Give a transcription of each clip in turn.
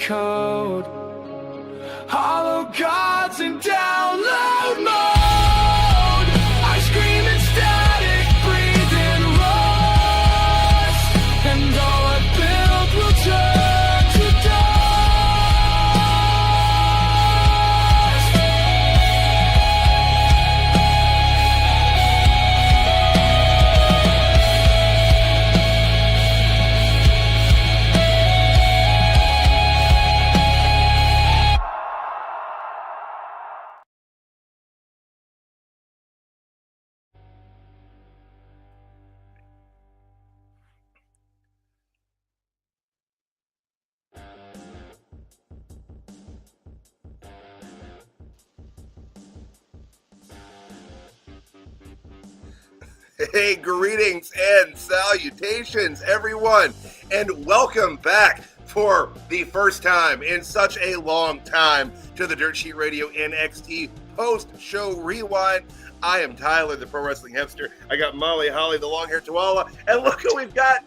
code. Hollow gods in download mode. I scream in static, breathe in rust, and all I built will turn to dust. Hey, greetings and salutations, everyone, and welcome back for the first time in such a long time to the Dirt Sheet Radio NXT post-show rewind. I am Tyler, the pro wrestling hipster. I got Molly Holly, the long-haired Tuala, and look who we've got.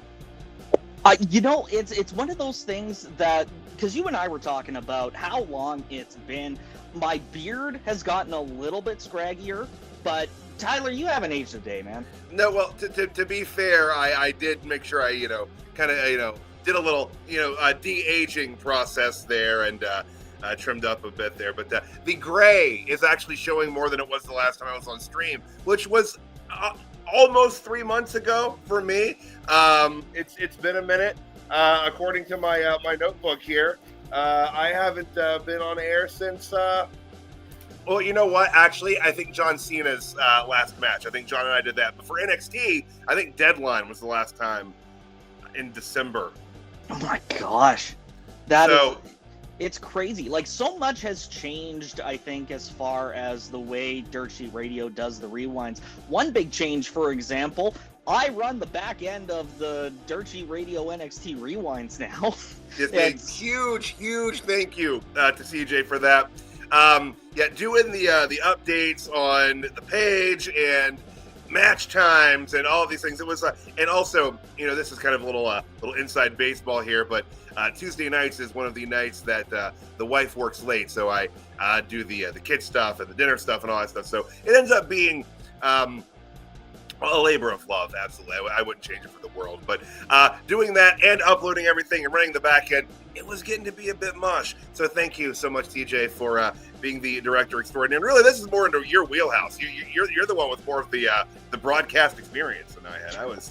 It's one of those things that, because you and I were talking about how long it's been. My beard has gotten a little bit scraggier, but Tyler, you haven't aged a day, man. No, well, to be fair, I did make sure I, did a little, de-aging process there and trimmed up a bit there. But the gray is actually showing more than it was the last time I was on stream, which was almost 3 months ago for me. It's been a minute. According to my my notebook here, I haven't been on air since... Well, you know what? Actually, I think John Cena's last match. I think John and I did that. But for NXT, I think Deadline was the last time in December. Oh my gosh. It's crazy. Like, so much has changed, I think, as far as the way Dirt Sheet Radio does the rewinds. One big change, for example, I run the back end of the Dirt Sheet Radio NXT rewinds now. Just huge thank you to CJ for that. Doing the updates on the page and match times and all of these things. It was, and also, this is kind of a little inside baseball here, but Tuesday nights is one of the nights that the wife works late, so I do the kid stuff and the dinner stuff and all that stuff. So it ends up being a labor of love. Absolutely, I wouldn't change it for the world. But doing that and uploading everything and running the back end, it was getting to be a bit mush. So thank you so much, TJ, for being the director extraordinaire. And really, this is more into your wheelhouse. You're the one with more of the broadcast experience than I had.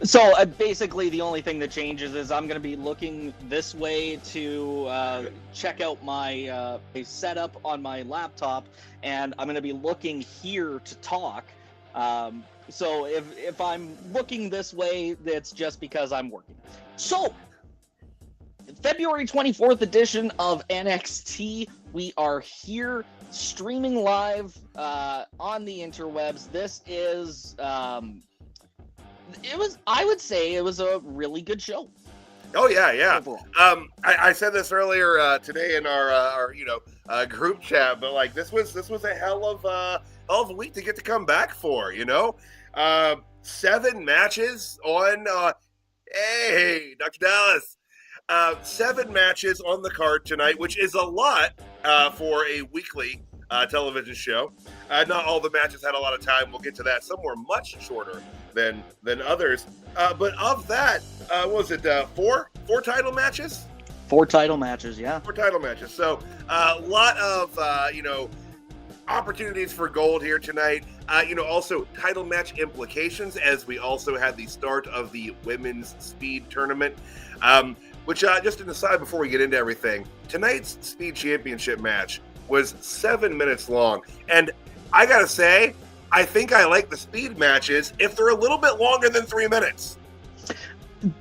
So basically, the only thing that changes is I'm going to be looking this way to check out my setup on my laptop, and I'm going to be looking here to talk. So if I'm looking this way, that's just because I'm working. So, February 24th edition of NXT. We are here streaming live on the interwebs. This is, I would say it was a really good show. Oh, yeah. Overall. I said this earlier today in our group chat, but like this was a hell of a week to get to come back for, 7 matches on, hey, Dr. Dallas, 7 matches on the card tonight, which is a lot for a weekly television show. Not all the matches had a lot of time. We'll get to that. Some were much shorter than others. But of that, was it 4 title matches? 4 title matches, yeah. 4 title matches. So a lot of, opportunities for gold here tonight. Also title match implications, as we also had the start of the women's speed tournament. Which, just an aside before we get into everything, tonight's speed championship match was 7 minutes long. And I gotta say, I think I like the speed matches if they're a little bit longer than 3 minutes.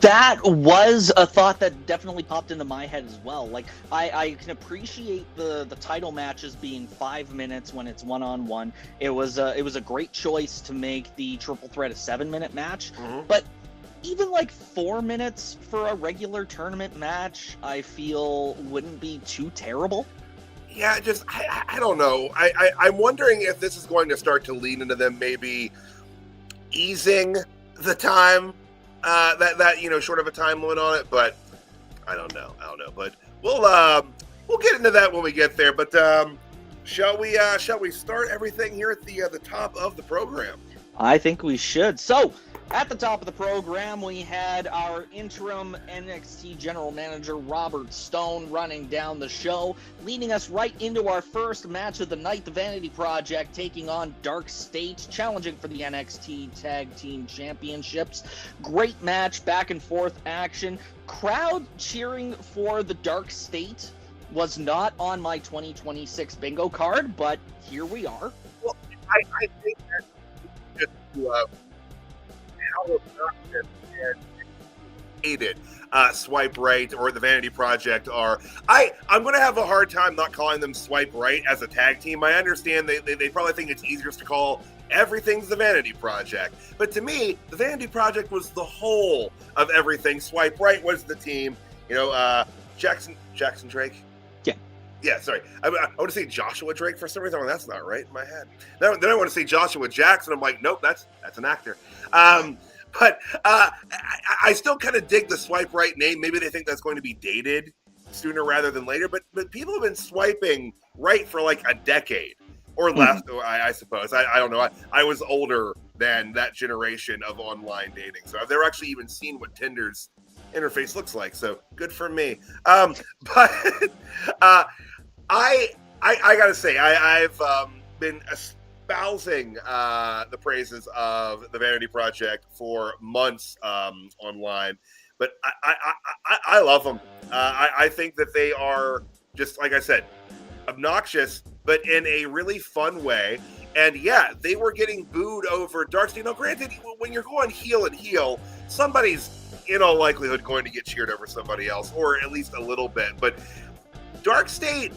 That was a thought that definitely popped into my head as well. Like, I can appreciate the title matches being 5 minutes when it's one-on-one. It was a great choice to make the triple threat a 7-minute match. Mm-hmm. But even like 4 minutes for a regular tournament match, I feel wouldn't be too terrible. Yeah, just, I don't know. I'm wondering if this is going to start to lean into them maybe easing the time, that short of a time limit on it, but I don't know. But we'll get into that when we get there. But shall we start everything here at the top of the program? I think we should. So, at the top of the program, we had our interim NXT General Manager, Robert Stone, running down the show, leading us right into our first match of the night, the Vanity Project taking on Dark State, challenging for the NXT Tag Team Championships. Great match, back and forth action. Crowd cheering for the Dark State was not on my 2026 bingo card, but here we are. Well, I think that just how obnoxious and hated Swipe Right or the Vanity Project are. I'm going to have a hard time not calling them Swipe Right as a tag team. I understand they probably think it's easier to call everything's the Vanity Project. But to me, the Vanity Project was the whole of everything. Swipe Right was the team. Jackson Drake. Yeah, sorry. I want to say Joshua Drake for some reason. That's not right in my head. Then I want to say Joshua Jackson. I'm like, nope, that's an actor. But I still kind of dig the Swipe Right name. Maybe they think that's going to be dated sooner rather than later. But people have been swiping right for like a decade or less, I suppose. I don't know. I was older than that generation of online dating. So I've never actually even seen what Tinder's interface looks like. So good for me. But I gotta say, I've been espousing the praises of the Vanity Project for months online, but I love them. I think that they are, just like I said, obnoxious, but in a really fun way. And yeah, they were getting booed over Dark State. Now, granted, when you're going heel and heel, somebody's in all likelihood going to get cheered over somebody else, or at least a little bit. But Dark State,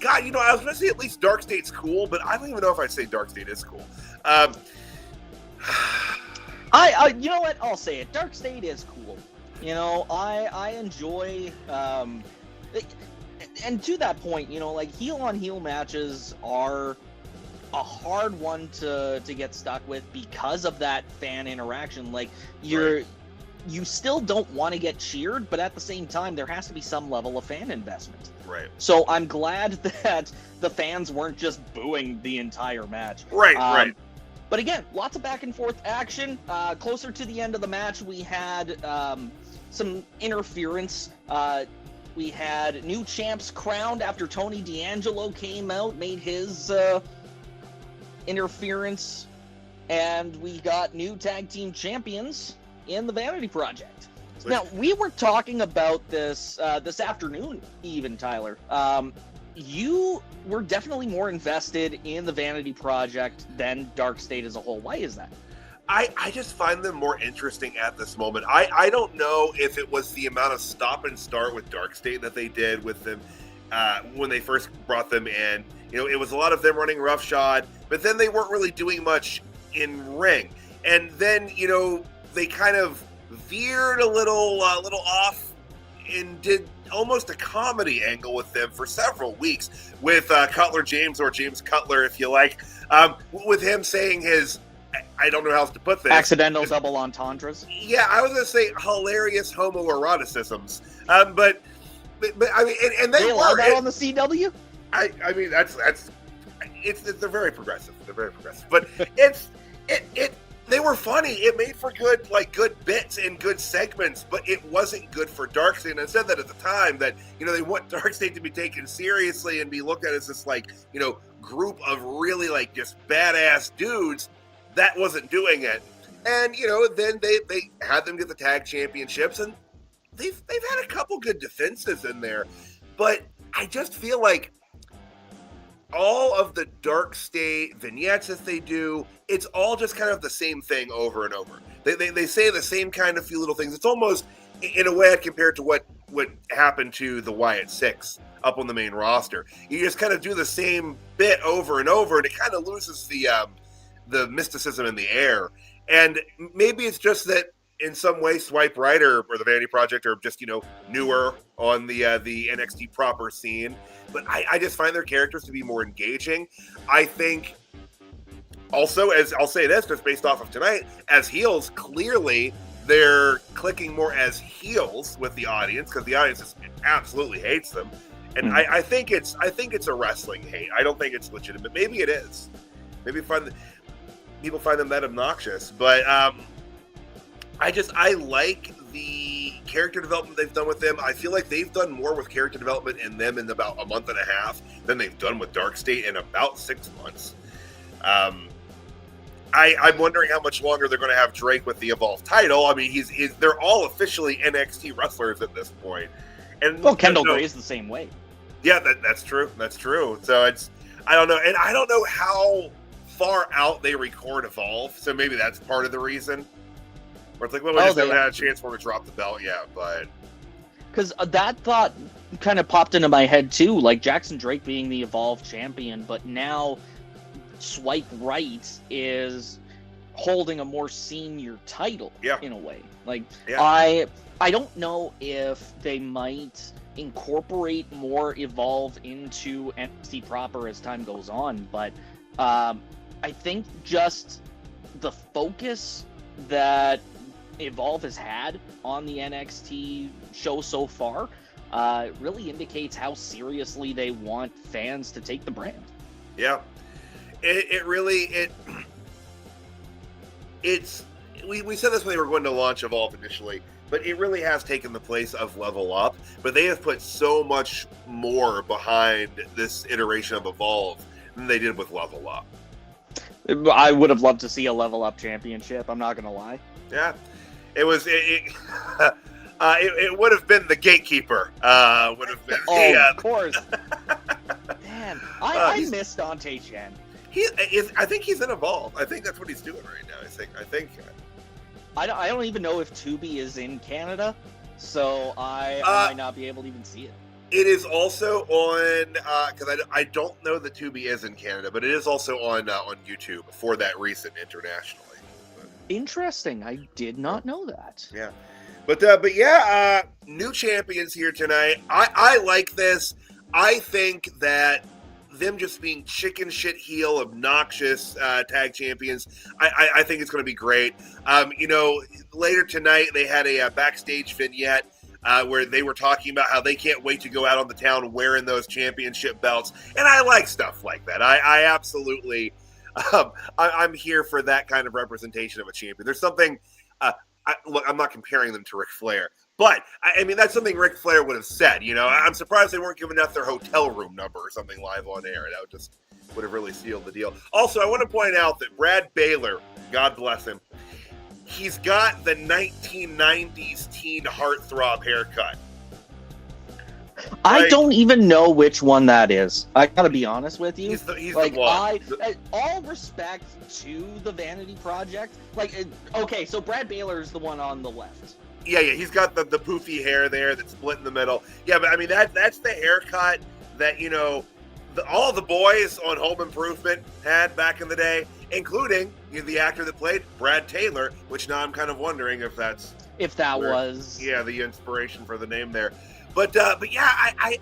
God, I was going to say at least Dark State's cool, but I don't even know if I'd say Dark State is cool. I you know what? I'll say it. Dark State is cool. I enjoy, and to that point, like heel on heel matches are a hard one to get stuck with because of that fan interaction. Like you still don't want to get cheered, but at the same time, there has to be some level of fan investment. Right. So I'm glad that the fans weren't just booing the entire match. Right. But again, lots of back and forth action. Closer to the end of the match, we had some interference. We had new champs crowned after Tony D'Angelo came out, made his interference, and we got new tag team champions in the Vanity Project. Now, we were talking about this this afternoon, even, Tyler. You were definitely more invested in the Vanity Project than Dark State as a whole. Why is that? I just find them more interesting at this moment. I don't know if it was the amount of stop and start with Dark State that they did with them when they first brought them in. It was a lot of them running roughshod, but then they weren't really doing much in ring. And then, they kind of veered a little off and did almost a comedy angle with them for several weeks with Cutler James, or James Cutler, if you like, with him saying his, I don't know how else to put this, accidental double entendres. Yeah, I was going to say hilarious homoeroticisms. But I mean, and they allow were that on the CW. I mean, they're very progressive. They're very progressive, but they were funny. It made for good bits and good segments, but it wasn't good for Dark State. And I said that at the time that, they want Dark State to be taken seriously and be looked at as this group of really just badass dudes. That wasn't doing it. And, then they had them get the tag championships, and they've had a couple good defenses in there. But I just feel like all of the Dark State vignettes that they do, it's all just kind of the same thing over and over. They say the same kind of few little things. It's almost, in a way, compared to what happened to the Wyatt Six up on the main roster. You just kind of do the same bit over and over, and it kind of loses the mysticism in the air. And maybe it's just that in some way Swipe Right or the Vanity Project are just, newer on the NXT proper scene. But I just find their characters to be more engaging. I think also, as I'll say this, just based off of tonight, as heels, clearly they're clicking more as heels with the audience because the audience just absolutely hates them. And I think it's a wrestling hate. I don't think it's legitimate. Maybe it is. Maybe people find them that obnoxious. But I like the character development they've done with them. I feel like they've done more with character development in them in about a month and a half than they've done with Dark State in about 6 months. I'm wondering how much longer they're going to have Drake with the Evolve title. I mean, they're all officially NXT wrestlers at this point. And Kendall Gray's the same way. Yeah, that's true. That's true. So I don't know. And I don't know how far out they record Evolve. So maybe that's part of the reason. Where it's like, well, we just haven't had a chance for him to drop the belt yet. But because that thought kind of popped into my head too, like Jackson Drake being the Evolve champion, but now Swipe Right is holding a more senior title in a way. Like I don't know if they might incorporate more Evolve into NXT proper as time goes on, but I think just the focus that Evolve has had on the NXT show so far really indicates how seriously they want fans to take the brand. Yeah. We said this when they were going to launch Evolve initially, but it really has taken the place of Level Up. But they have put so much more behind this iteration of Evolve than they did with Level Up. I would have loved to see a Level Up championship. I'm not gonna lie. Yeah, it was. It would have been the Gatekeeper. Would have been. Of course. Man, I miss Dante Chen. I think he's in Evolve. I think that's what he's doing right now. I think. I don't even know if Tubi is in Canada, so I might not be able to even see it. It is also on because I don't know that Tubi is in Canada, but it is also on YouTube for that recent internationally. Interesting. I did not know that. Yeah, but yeah, new champions here tonight. I like this. I think that them just being chicken shit heel, obnoxious tag champions, I think it's going to be great. Later tonight they had a backstage vignette where they were talking about how they can't wait to go out on the town wearing those championship belts, and I like stuff like that. I absolutely, I'm here for that kind of representation of a champion. There's something. Look, I'm not comparing them to Ric Flair. But, I mean, that's something Ric Flair would have said, I'm surprised they weren't giving out their hotel room number or something live on air. That would have really sealed the deal. Also, I want to point out that Brad Baylor, God bless him, he's got the 1990s teen heartthrob haircut. I don't even know which one that is. I gotta be honest with you. He's the one. All respect to the Vanity Project. Okay, so Brad Baylor is the one on the left. Yeah, he's got the poofy hair there that's split in the middle. Yeah, but I mean that's the haircut that all the boys on Home Improvement had back in the day, including the actor that played Brad Taylor. Which now I'm kind of wondering if that was the inspiration for the name there. But yeah, I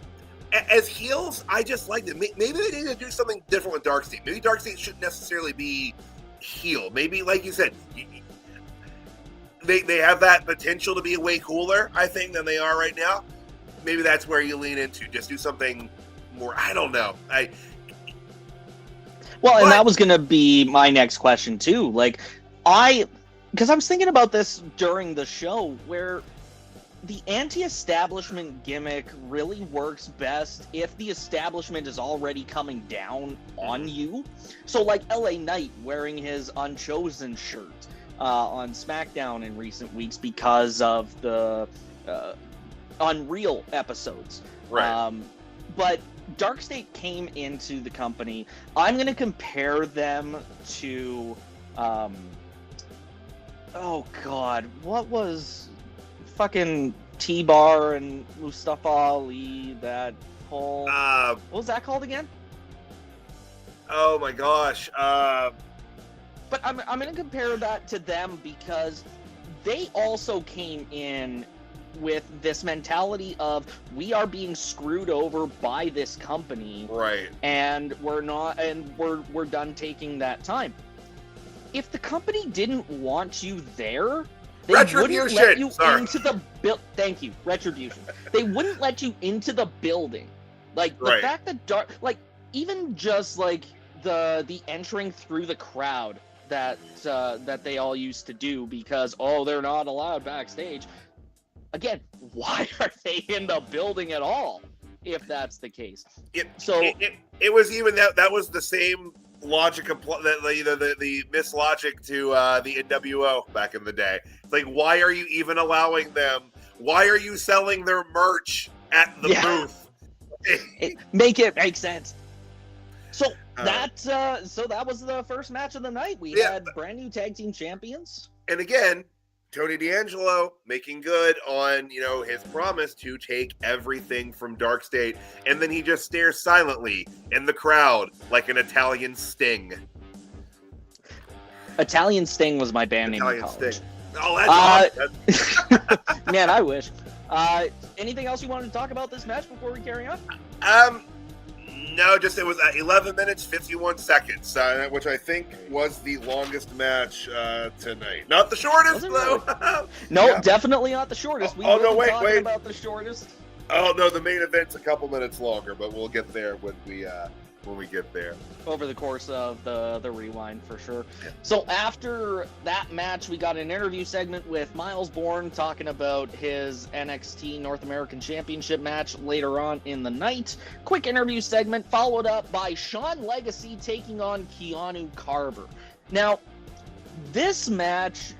as heels, I just liked it. Maybe they need to do something different with Dark State. Maybe Dark State shouldn't necessarily be heel. Maybe, like you said. They have that potential to be way cooler, I think, than they are right now. Maybe that's where you lean into. Just do something more. I don't know. And that was going to be my next question, too. Because I was thinking about this during the show, where the anti-establishment gimmick really works best if the establishment is already coming down on you. So, like LA Knight wearing his Unchosen shirt. On SmackDown in recent weeks because of the Unreal episodes. Right. But Dark State came into the company. I'm going to compare them to... oh, God. What was fucking T-Bar and Mustafa Ali, that whole... what was that called again? Oh, my gosh. But I'm going to compare that to them because they also came in with this mentality of we are being screwed over by this company, right? And we're done taking that time. If the company didn't want you there, They wouldn't let Retribution! you Sorry. into the Thank you, Retribution. They wouldn't let you into the building. Like the Right. fact that even just like the entering through the crowd that they all used to do because they're not allowed backstage. Again, why are they in the building at all if that's the case? It was even that was the same logic of the mislogic to the NWO back in the day. It's like, why are you even allowing them? Why are you selling their merch at the booth? Make it make sense. So that was the first match of the night. We had brand new tag team champions. And again, Tony D'Angelo making good on, his promise to take everything from Dark State, and then he just stares silently in the crowd like an Italian Sting. Italian Sting was my band name in college. Sting. Oh, that's awesome. Man, I wish. Anything else you wanted to talk about this match before we carry on? No, just it was 11 minutes, 51 seconds, which I think was the longest match tonight. Not the shortest, though. Really? No, definitely not the shortest. We wait. About the shortest. Oh, no, the main event's a couple minutes longer, but we'll get there when we get there. Over the course of the rewind, for sure. Yeah. So after that match, we got an interview segment with Miles Bourne talking about his NXT North American Championship match later on in the night. Quick interview segment followed up by Sean Legacy taking on Keanu Carver. Now, this match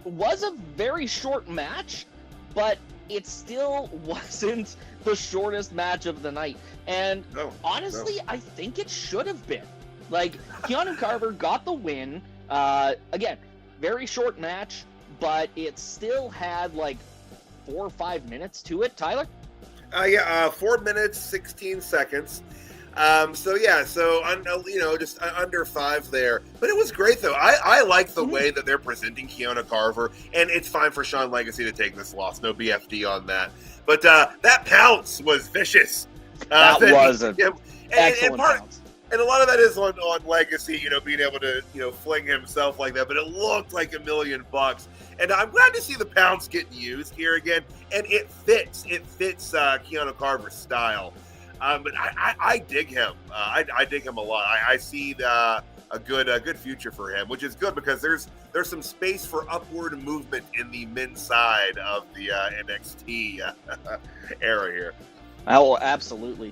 was a very short match, but it still wasn't the shortest match of the night. And honestly, I think it should have been. Like, Keanu Carver got the win. Again, very short match, but it still had like 4 or 5 minutes to it. Tyler? 4 minutes, 16 seconds. Just under 5 there. But it was great, though. I like the way that they're presenting Keanu Carver, and it's fine for Sean Legacy to take this loss. No BFD on that. But that pounce was vicious. That was an excellent pounce. And a lot of that is on Legacy, being able to, fling himself like that. But it looked like $1 million. And I'm glad to see the pounce getting used here again. And it fits. It fits Keanu Carver's style. But I dig him. I dig him a lot. I see a good future for him, which is good because there's some space for upward movement in the men's side of the NXT era here. Oh, absolutely.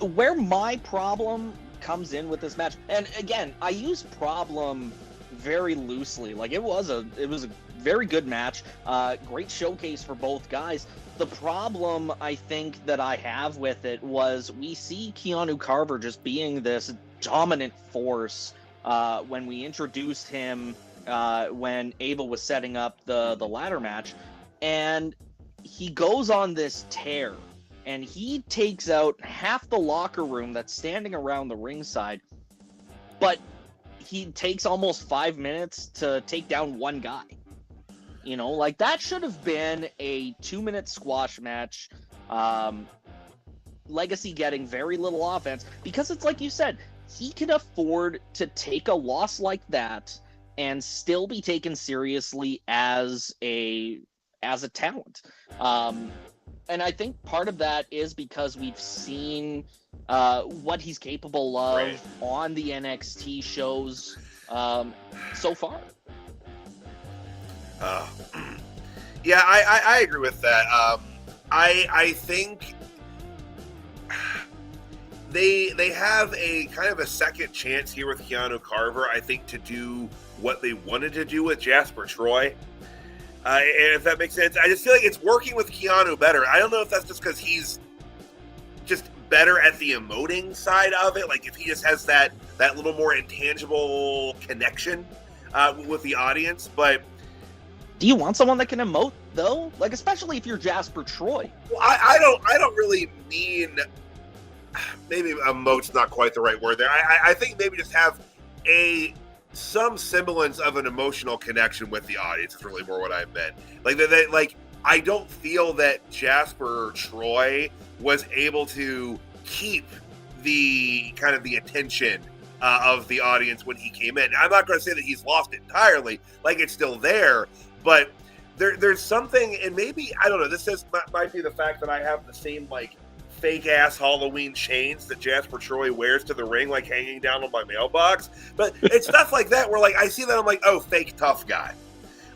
Where my problem comes in with this match, and again, I use problem very loosely. Like, it was a very good match. Great showcase for both guys. The problem I think that I have with it was we see Keanu Carver just being this dominant force when we introduced him when Ava was setting up the ladder match, and he goes on this tear and he takes out half the locker room that's standing around the ringside, but he takes almost 5 minutes to take down one guy. Like, that should have been a 2-minute squash match. Legacy getting very little offense because it's like you said, he can afford to take a loss like that and still be taken seriously as a talent. And I think part of that is because we've seen what he's capable of on the NXT shows so far. I agree with that. I think they have a kind of a second chance here with Keanu Carver, I think, to do what they wanted to do with Jasper Troy. And if that makes sense, I just feel like it's working with Keanu better. I don't know if that's just because he's just better at the emoting side of it. Like, if he just has that little more intangible connection with the audience. But do you want someone that can emote though? Like, especially if you're Jasper Troy. Well, I don't really mean, maybe emote's not quite the right word there. I think maybe just have some semblance of an emotional connection with the audience is really more what I meant. Like, I don't feel that Jasper Troy was able to keep the kind of the attention of the audience when he came in. I'm not going to say that he's lost it entirely. Like, it's still there, but there's something, and maybe, I don't know, might be the fact that I have the same, like, fake-ass Halloween chains that Jasper Troy wears to the ring, like, hanging down on my mailbox. But it's stuff like that where, like, I see that, I'm like, oh, fake tough guy.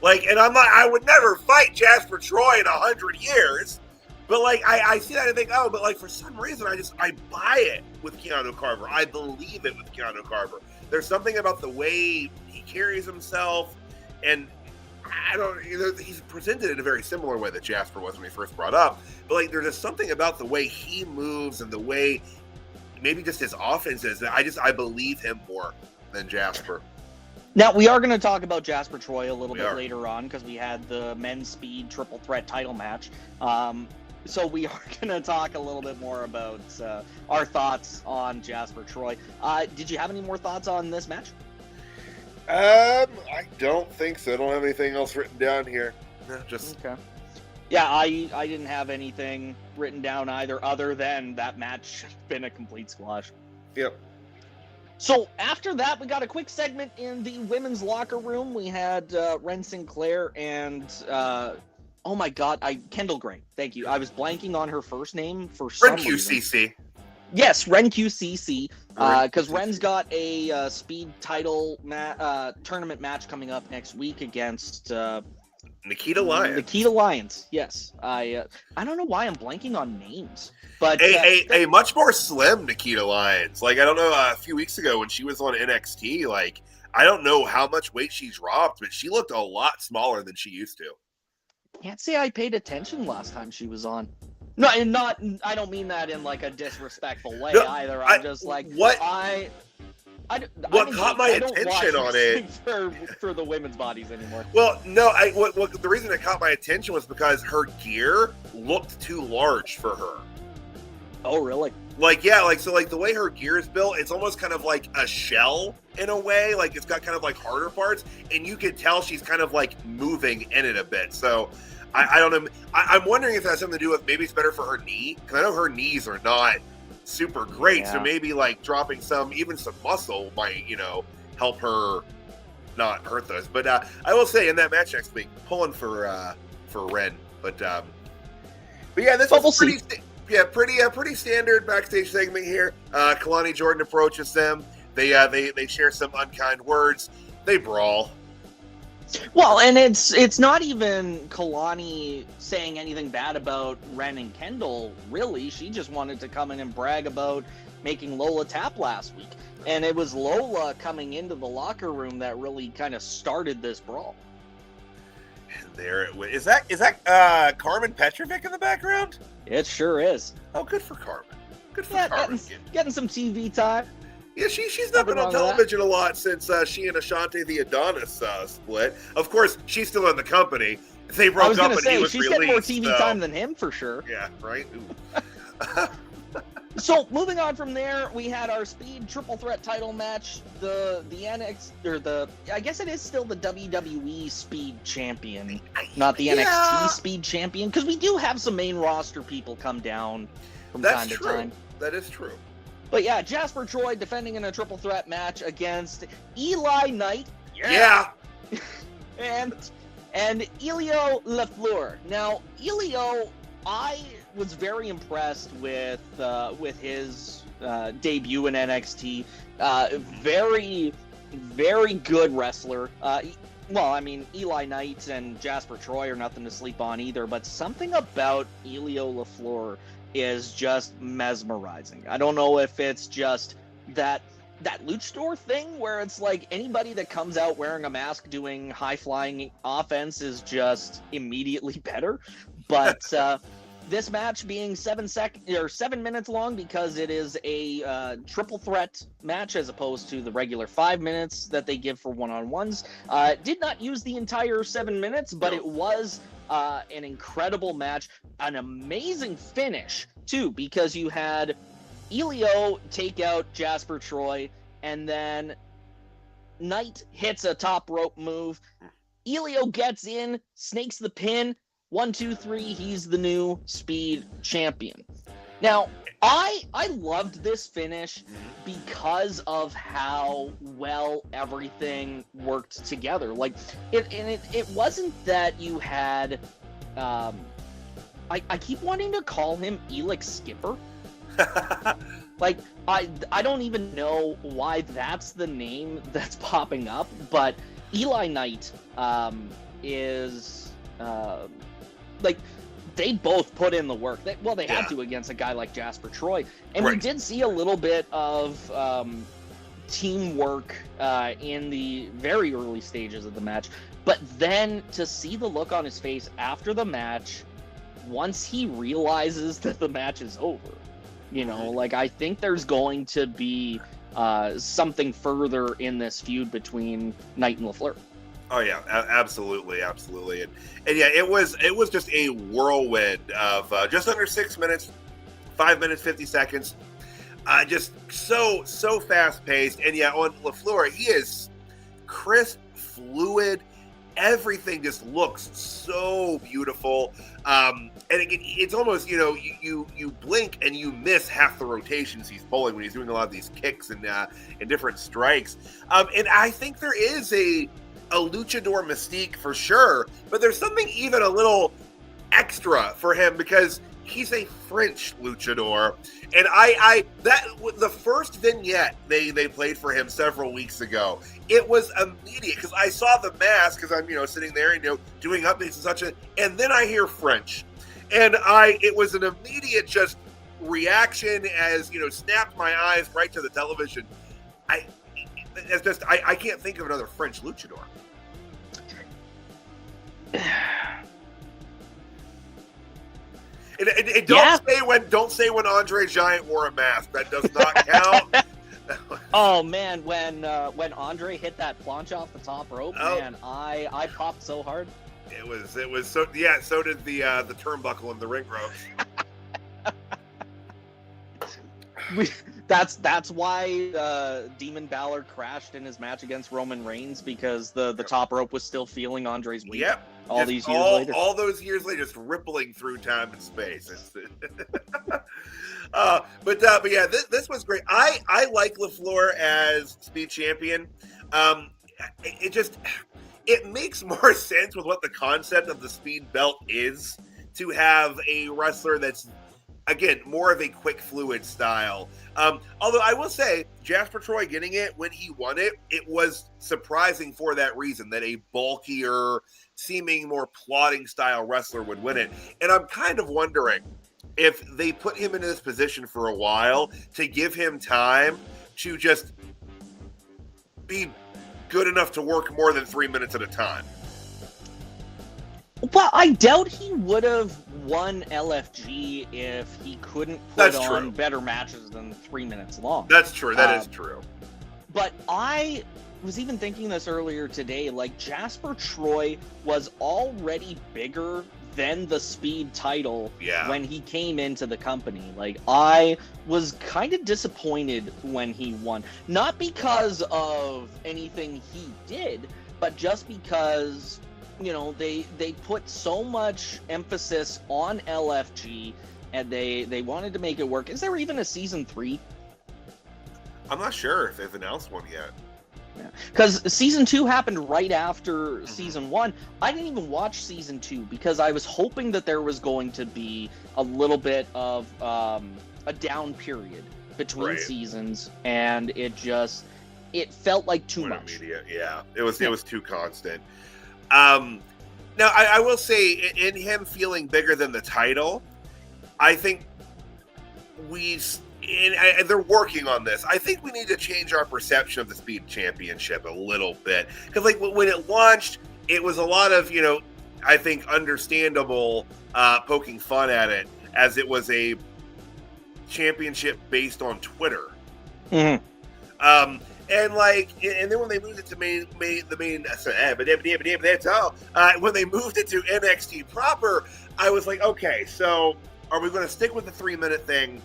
Like, and I'm like, I would never fight Jasper Troy in 100 years. But, like, I see that and think, oh, but, like, for some reason, I buy it with Keanu Carver. I believe it with Keanu Carver. There's something about the way he carries himself, and he's presented in a very similar way that Jasper was when he first brought up. But, like, there's just something about the way he moves and the way maybe just his offense is that I believe him more than Jasper. Now, we are going to talk about Jasper Troy a little bit later on because we had the men's speed triple threat title match. So we are going to talk a little bit more about our thoughts on Jasper Troy. Did you have any more thoughts on this match? I don't think so. I don't have anything else written down here. No, just okay. Yeah, I didn't have anything written down either, other than that match has been a complete squash. Yep. So after that, we got a quick segment in the women's locker room. We had Ren Sinclair and oh my God, Kendall Gray. Thank you. I was blanking on her first name for some reason. QCC. Yes, Ren QCC, because Ren's got a speed title tournament match coming up next week against Nikita Lyons. Nikita Lyons, yes. I don't know why I'm blanking on names, but a much more slim Nikita Lyons. Like, I don't know, a few weeks ago when she was on NXT, like, I don't know how much weight she's dropped, but she looked a lot smaller than she used to. Can't say I paid attention last time she was on. No, and I don't mean that in like a disrespectful way either. I'm just like, what caught my attention on it for the women's bodies anymore. Well, no, the reason it caught my attention was because her gear looked too large for her. Oh, really? Like, yeah, like, so, like, the way her gear is built, it's almost kind of like a shell in a way. Like, it's got kind of like harder parts, and you can tell she's kind of like moving in it a bit. So I don't know. I'm wondering if that has something to do with, maybe it's better for her knee, because I know her knees are not super great. Yeah. So maybe like dropping even some muscle might, help her not hurt those. But I will say in that match next week, pulling for Ren. But yeah, this was pretty standard backstage segment here. Kalani Jordan approaches them. They share some unkind words. They brawl. Well, and it's not even Kalani saying anything bad about Ren and Kendall, really. She just wanted to come in and brag about making Lola tap last week. And it was Lola coming into the locker room that really kind of started this brawl. And there it went. Is that Carmen Petrovic in the background? It sure is. Oh, good for Carmen. Good for Carmen. Getting some TV time. Yeah, she's not been on television a lot since she and Ashante the Adonis split. Of course, she's still in the company. They broke up and he was she's released. Getting more TV time than him for sure. Yeah, right? So moving on from there, we had our speed triple threat title match. The NXT, I guess it is still the WWE Speed Champion, not the NXT Speed Champion, because we do have some main roster people come down from time to time. That is true. But yeah, Jasper Troy defending in a triple threat match against Eli Knight. Yeah. and Elio LaFleur. Now, Elio, I was very impressed with his debut in NXT. Very, very good wrestler. Well, I mean, Eli Knight and Jasper Troy are nothing to sleep on either, but something about Elio LaFleur is just mesmerizing. I don't know if it's just that luchador thing where it's like anybody that comes out wearing a mask doing high-flying offense is just immediately better. But this match being 7 minutes long because it is a triple threat match as opposed to the regular 5 minutes that they give for one-on-ones. Did not use the entire 7 minutes, but it was an incredible match, an amazing finish too, because you had Elio take out Jasper Troy, and then Knight hits a top rope move. Elio gets in, snakes the pin. 1, 2, 3. He's the new Speed Champion. Now, I loved this finish because of how well everything worked together. Like it wasn't that you had I keep wanting to call him Elix Skipper. Like I don't even know why that's the name that's popping up, but Eli Knight is like they both put in the work. They had to against a guy like Jasper Troy, and we did see a little bit of teamwork in the very early stages of the match. But then to see the look on his face after the match, once he realizes that the match is over, you know, like I think there's going to be something further in this feud between Knight and LaFleur. Oh yeah, absolutely, and yeah, it was just a whirlwind of just under 6 minutes, 5 minutes 50 seconds, just so fast paced, and yeah, on LaFleur, he is crisp, fluid. Everything just looks so beautiful, and it's almost, you know, you blink and you miss half the rotations he's pulling when he's doing a lot of these kicks and different strikes, and I think there is a luchador mystique for sure, but there's something even a little extra for him because he's a French luchador, and that the first vignette they played for him several weeks ago, it was immediate because I saw the mask because I'm, you know, sitting there and, you know, doing updates and then I hear French, and it was an immediate just reaction as, you know, snapped my eyes right to the television. I can't think of another French luchador. And don't say when Andre Giant wore a mask. That does not count. Oh man, when Andre hit that planche off the top rope, man, I popped so hard. It was so, yeah. So did the turnbuckle and the ring ropes. That's why Demon Balor crashed in his match against Roman Reigns, because the top rope was still feeling Andre's weight. Yep. All these years later. All those years later, just rippling through time and space. But yeah, this was great. I like LaFleur as Speed Champion. It makes more sense with what the concept of the Speed Belt is, to have a wrestler that's, again, more of a quick, fluid style. Although I will say, Jasper Troy getting it when he won it, it was surprising for that reason, that a bulkier, seeming more plodding style wrestler would win it. And I'm kind of wondering if they put him in this position for a while to give him time to just be good enough to work more than 3 minutes at a time. Well, I doubt he would have won LFG if he couldn't put on better matches than 3 minutes long. That's true. That is true. But I was even thinking this earlier today, like Jasper Troy was already bigger than the Speed title when he came into the company. Like, I was kind of disappointed when he won. Not because of anything he did, but just because, you know, they put so much emphasis on LFG and they wanted to make it work. Is there even a season 3? I'm not sure if they've announced one yet. Because season 2 happened right after season 1. I didn't even watch season 2 because I was hoping that there was going to be a little bit of a down period between seasons, and it felt like too much. Immediate. Yeah, it was too constant. Now, I will say, in him feeling bigger than the title, I think they're working on this. I think we need to change our perception of the Speed Championship a little bit. Because, like, when it launched, it was a lot of, you know, I think understandable poking fun at it, as it was a championship based on Twitter. Mm-hmm. And then when they moved it to when they moved it to NXT proper, I was like, okay, so are we going to stick with the 3 minute thing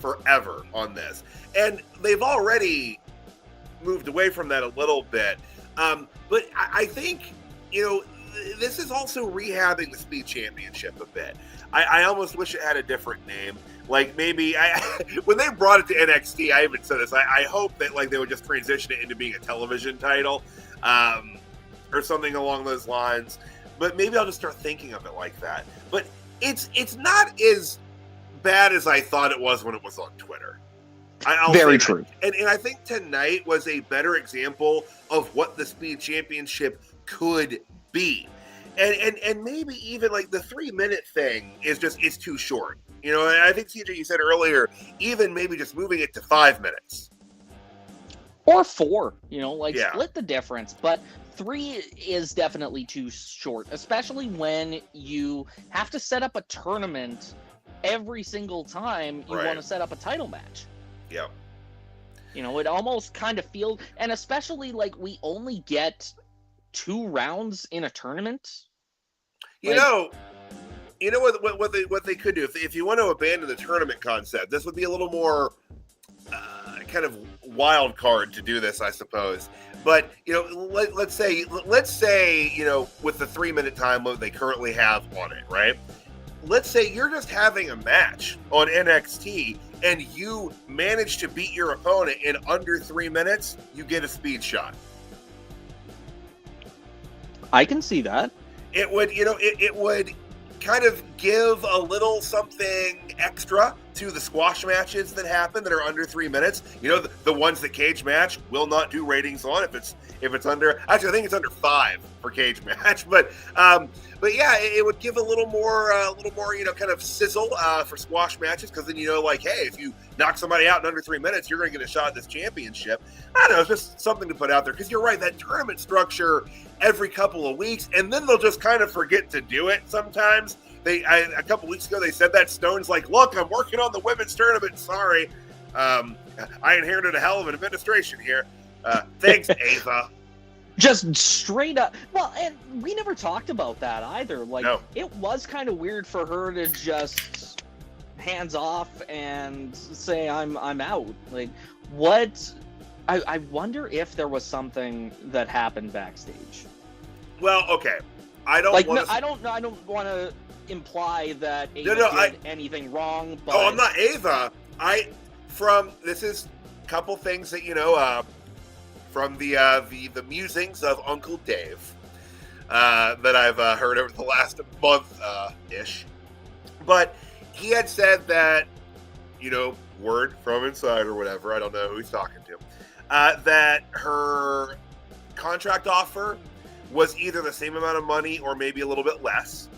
forever on this? And they've already moved away from that a little bit. But I think, you know, this is also rehabbing the Speed Championship a bit. I almost wish it had a different name. Like maybe when they brought it to NXT, I even said this. I hope that like they would just transition it into being a television title, or something along those lines. But maybe I'll just start thinking of it like that. But it's not as bad as I thought it was when it was on Twitter. Very true. And I think tonight was a better example of what the Speed Championship could be. And maybe even like the 3-minute thing is too short. You know, and I think CJ, you said earlier, even maybe just moving it to 5 minutes. Or 4, you know, like split the difference. But 3 is definitely too short, especially when you have to set up a tournament every single time you want to set up a title match. Yep. You know, it almost kind of feels, and especially like we only get 2 rounds in a tournament. You know what they could do if you want to abandon the tournament concept. This would be a little more kind of wild card to do this, I suppose. But you know, let's say you know, with the 3-minute time limit they currently have on it, right? Let's say you're just having a match on NXT and you manage to beat your opponent in under 3 minutes, you get a speed shot. I can see that. It would, you know, it would kind of give a little something extra to the squash matches that happen that are under 3 minutes. You know, the ones that cage match will not do ratings on if it's under. Actually, I think it's under 5 for cage match. But yeah, it would give a little more, you know, kind of sizzle for squash matches, because then you know, like, hey, if you knock somebody out in under 3 minutes, you're going to get a shot at this championship. I don't know, it's just something to put out there, because you're right, that tournament structure every couple of weeks, and then they'll just kind of forget to do it sometimes. A couple weeks ago, they said that Stone's like, look, I'm working on the women's tournament. Sorry. I inherited a hell of an administration here. Thanks, Ava. Just straight up. Well, and we never talked about that either. Like, no. It was kind of weird for her to just hands off and say, I'm out. Like, what? I wonder if there was something that happened backstage. Well, okay. I don't want to imply that Ava did anything wrong. But... Oh, I'm not Ava. This is a couple things that, you know, from the musings of Uncle Dave that I've heard over the last month ish. But he had said that, you know, word from inside or whatever, I don't know who he's talking to, that her contract offer was either the same amount of money or maybe a little bit less,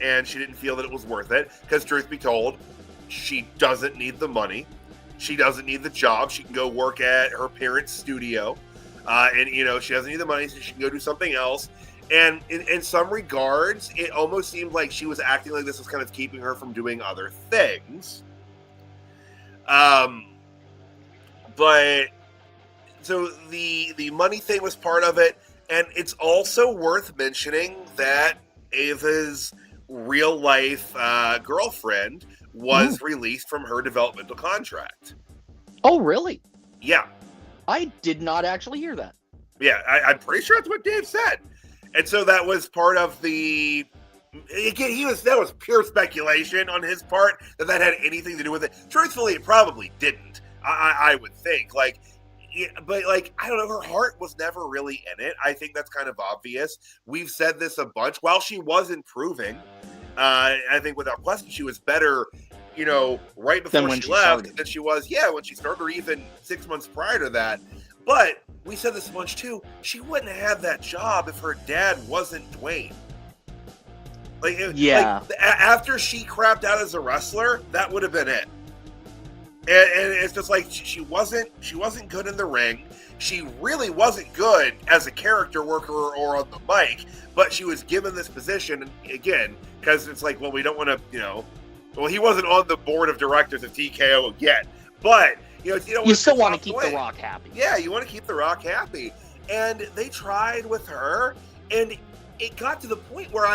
and she didn't feel that it was worth it, because truth be told, she doesn't need the money. She doesn't need the job. She can go work at her parents' studio. And, you know, she doesn't need the money, so she can go do something else. And in some regards, it almost seemed like she was acting like this was kind of keeping her from doing other things. But so the money thing was part of it. And it's also worth mentioning that Ava's real life girlfriend was released from her developmental contract. Oh, really? Yeah. I did not actually hear that. Yeah, I'm pretty sure that's what Dave said. And so that was part of the... Again, that was pure speculation on his part that had anything to do with it. Truthfully, it probably didn't. I would think. Like, but like, I don't know, her heart was never really in it. I think that's kind of obvious. We've said this a bunch. While she was improving, I think without question she was better, you know, right before she left than she was, when she started, or even 6 months prior to that. But we said this much too, she wouldn't have had that job if her dad wasn't Dwayne. Like, after she crapped out as a wrestler, that would have been it. And it's just like, she wasn't good in the ring. She really wasn't good as a character worker or on the mic, but she was given this position, again, because it's like, well, we don't want to, you know, well, he wasn't on the board of directors of TKO yet, but, you still want to keep The Rock happy. Yeah, you want to keep The Rock happy. And they tried with her, and it got to the point where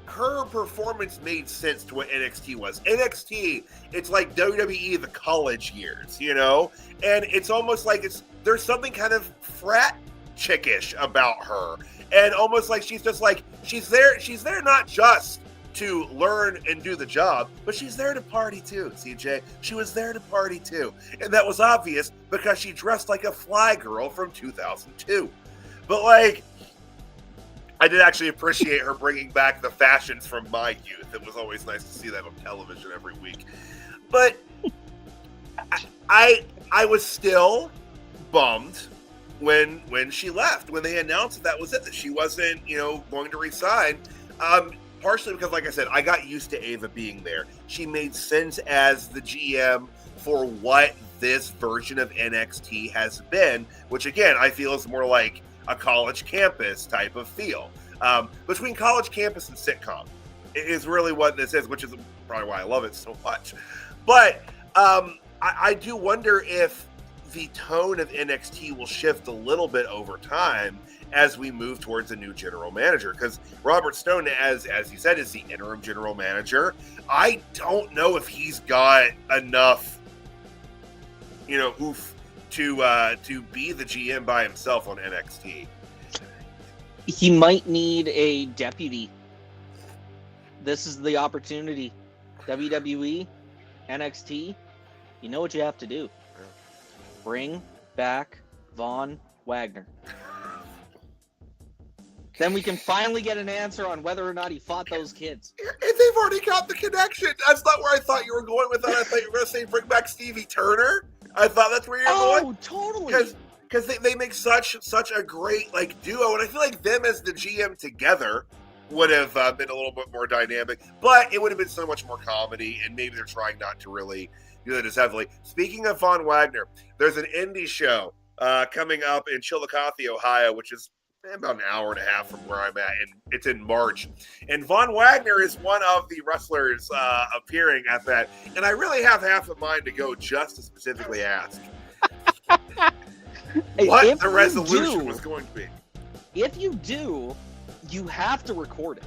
her performance made sense to what NXT was. NXT, it's like WWE the college years, you know? And it's almost like there's something kind of frat chickish about her, and almost like she's just like she's there not just to learn and do the job, but she's there to party too. CJ, she was there to party too, and that was obvious because she dressed like a fly girl from 2002. But like, I did actually appreciate her bringing back the fashions from my youth. It was always nice to see that on television every week. But I was still bummed when she left, when they announced that was it, that she wasn't, going to resign. Partially because, like I said, I got used to Ava being there. She made sense as the GM for what this version of NXT has been, which again, I feel is more like a college campus type of feel. Between college campus and sitcom is really what this is, which is probably why I love it so much. But I do wonder if the tone of NXT will shift a little bit over time as we move towards a new general manager, because Robert Stone, as you said, is the interim general manager. I don't know if he's got enough, oof to be the GM by himself on NXT. He might need a deputy. This is the opportunity. WWE, NXT, you know what you have to do. Bring back Von Wagner. Then we can finally get an answer on whether or not he fought those kids. They've already got the connection. That's not where I thought you were going with that. I thought you were going to say bring back Stevie Turner. I thought that's where you're going. Oh, totally. Because they make such a great duo, and I feel like them as the GM together would have been a little bit more dynamic, but it would have been so much more comedy, and maybe they're trying not to really do that as heavily. Speaking of Von Wagner, there's an indie show coming up in Chillicothe, Ohio, which is about an hour and a half from where I'm at, and it's in March. And Von Wagner is one of the wrestlers appearing at that, and I really have half a mind to go just to specifically ask what the resolution was going to be. If you do, you have to record it.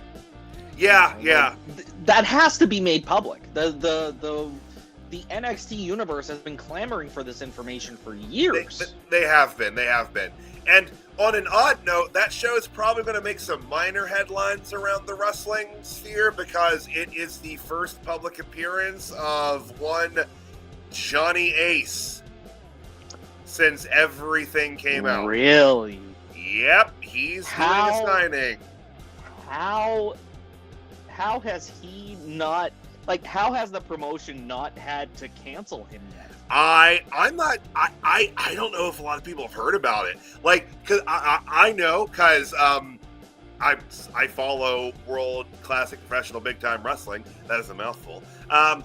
Yeah. That has to be made public. The NXT universe has been clamoring for this information for years. They have been. And on an odd note, that show is probably going to make some minor headlines around the wrestling sphere because it is the first public appearance of one Johnny Ace since everything came out. Really? Yep, he's doing a signing. How has he not, how has the promotion not had to cancel him yet? I don't know if a lot of people have heard about it. Cause I know, cause I follow World Classic Professional Big Time Wrestling. That is a mouthful. So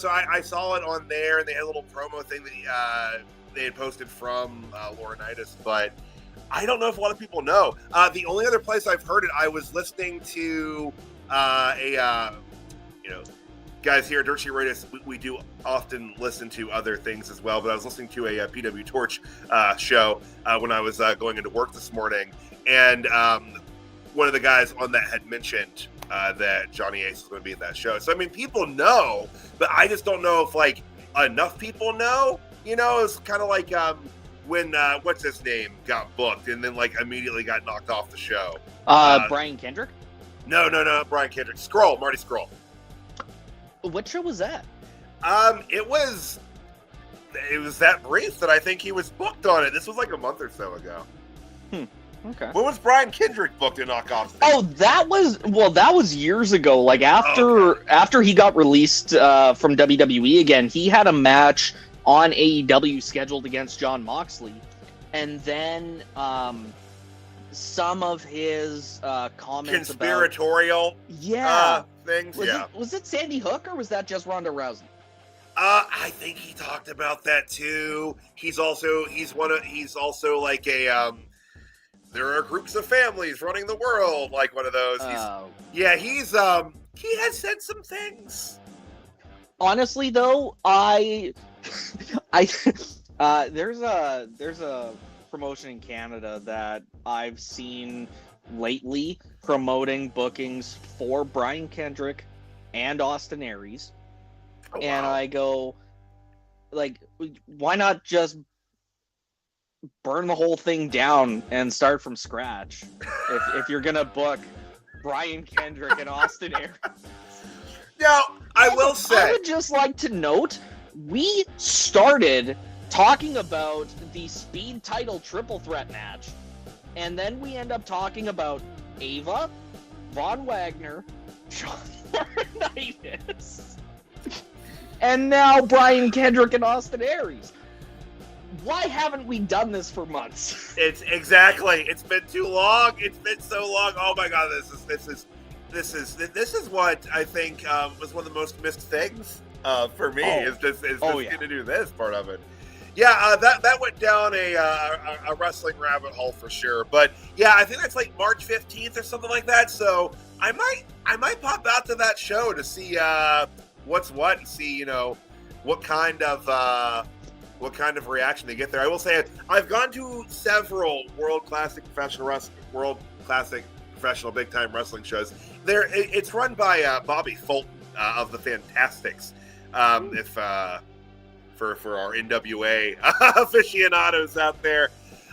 I saw it on there, and they had a little promo thing that they had posted from Laurinaitis, but I don't know if a lot of people know. The only other place I've heard it, I was listening to guys here at Dirt Sheet Radio, we do often listen to other things as well, but I was listening to a PW Torch show when I was going into work this morning, and one of the guys on that had mentioned that Johnny Ace is going to be at that show. So, I mean, people know, but I just don't know if, enough people know. It's kind of like when, what's his name, got booked and then, immediately got knocked off the show. Brian Kendrick? No, Brian Kendrick. Marty Scurll. What show was that? It was that brief that I think he was booked on it. This was a month or so ago. Okay. When was Brian Kendrick booked in Knockoff? Oh, that was years ago. After he got released from WWE again, he had a match on AEW scheduled against Jon Moxley, and then some of his comments conspiratorial things. Was it Sandy Hook or was that just Ronda Rousey? I think he talked about that too. He's also like a there are groups of families running the world, like one of those. He has said some things. Honestly though, there's a promotion in Canada that I've seen lately promoting bookings for Brian Kendrick and Austin Aries. Oh, wow. And I go, why not just burn the whole thing down and start from scratch. If you're gonna book Brian Kendrick and Austin Aries. Now, I will say, I would just like to note, we started talking about the Speed title triple threat match, and then we end up talking about Ava, Von Wagner, John Laurinaitis, and now Brian Kendrick and Austin Aries. Why haven't we done this for months? it's been too long. It's been so long. Oh my God, this is what I think was one of the most missed things for me. Is getting to do this part of it. Yeah, that went down a wrestling rabbit hole for sure. But yeah, I think that's like March 15th or something like that. So I might pop out to that show to see what's what and see what kind of reaction they get there. I will say I've gone to several World Classic Professional Big Time Wrestling shows. It's run by Bobby Fulton of the Fantastics. For our NWA aficionados out there.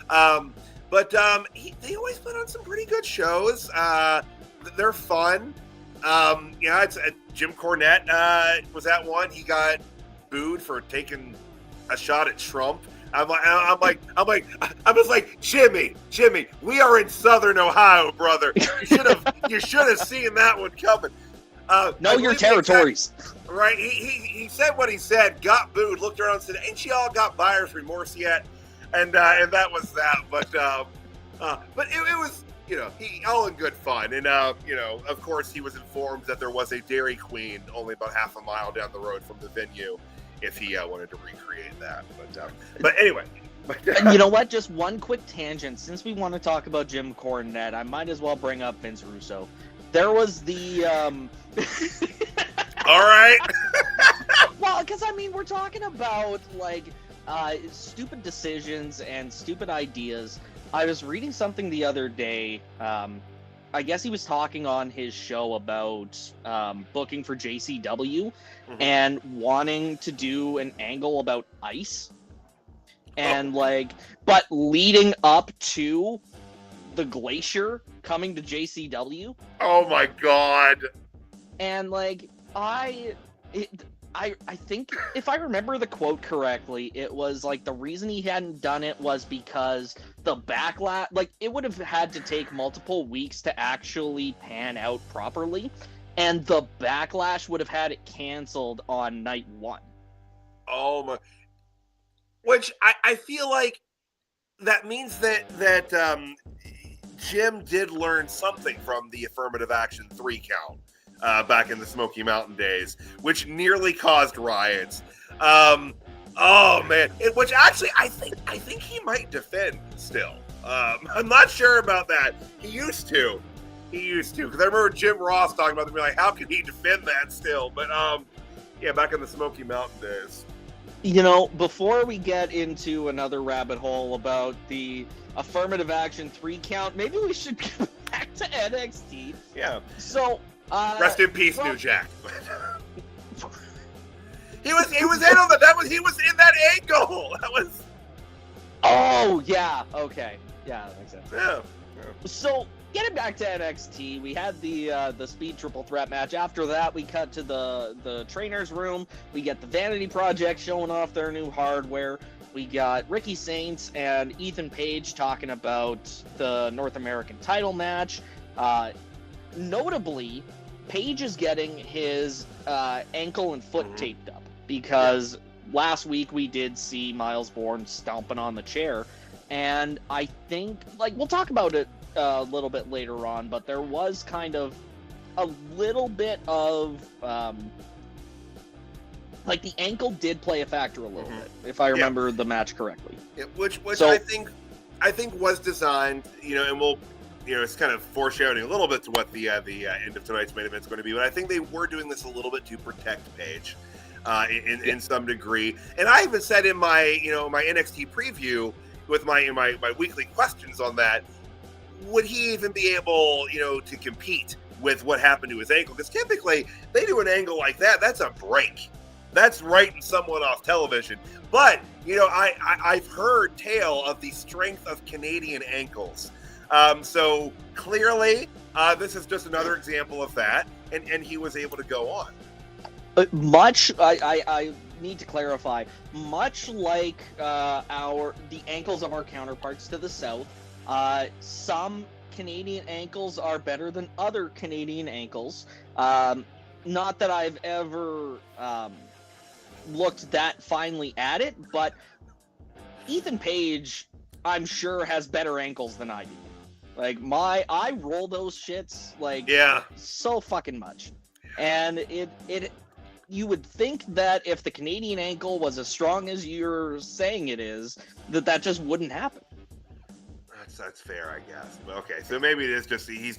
But they always put on some pretty good shows. They're fun. It's Jim Cornette was at one. He got booed for taking a shot at Trump. I'm just like, Jimmy, we are in Southern Ohio, brother. You should have seen that one coming. Know your territories. Right, he said what he said, got booed, looked around and said, ain't y'all got buyer's remorse yet? And that was that. But it was, he all in good fun. And, of course, he was informed that there was a Dairy Queen only about half a mile down the road from the venue if he wanted to recreate that. But anyway. And you know what? Just one quick tangent. Since we want to talk about Jim Cornette, I might as well bring up Vince Russo. There was the... All right. Well, because we're talking about stupid decisions and stupid ideas. I was reading something the other day. I guess he was talking on his show about booking for JCW and wanting to do an angle about ice, and but leading up to the Glacier coming to JCW. Oh my God. And I think if I remember the quote correctly, it was the reason he hadn't done it was because the backlash, it would have had to take multiple weeks to actually pan out properly, and the backlash would have had it canceled on night one. Oh my! Which I feel like that means that Jim did learn something from the affirmative action 3 count. Back in the Smoky Mountain days, which nearly caused riots. Oh man, which actually I think he might defend still. I'm not sure about that. He used to, because I remember Jim Ross talking about it, how can he defend that still? But back in the Smoky Mountain days. Before we get into another rabbit hole about the affirmative action 3 count, maybe we should go back to NXT. Yeah. So. Rest in peace, New Jack. He was in on he was in that angle. That was. Oh yeah. Okay. Yeah, that makes sense. Yeah. So getting back to NXT, we had the Speed triple threat match. After that, we cut to the trainer's room. We get the Vanity Project showing off their new hardware. We got Ricky Saints and Ethan Page talking about the North American title match. Notably, Page is getting his ankle and foot taped up because last week we did see Miles Bourne stomping on the chair, and I think we'll talk about it a little bit later on, but there was kind of a little bit of the ankle did play a factor a little bit, if I remember the match correctly. Yeah, which so, I think was designed, and we'll. It's kind of foreshadowing a little bit to what the end of tonight's main event is going to be, but I think they were doing this a little bit to protect Page, in some degree. And I even said in my my NXT preview with my weekly questions on that, would he even be able to compete with what happened to his ankle? Because typically they do an angle like that, that's a break. That's writing someone off television. But I've heard tale of the strength of Canadian ankles. So clearly, this is just another example of that, and he was able to go on. I need to clarify, much like the ankles of our counterparts to the south, some Canadian ankles are better than other Canadian ankles. Not that I've ever looked that finely at it, but Ethan Page, I'm sure, has better ankles than I do. Like, I roll those shits like so fucking much. And you would think that if the Canadian ankle was as strong as you're saying it is, that just wouldn't happen. That's fair, I guess. Okay, so maybe it is just he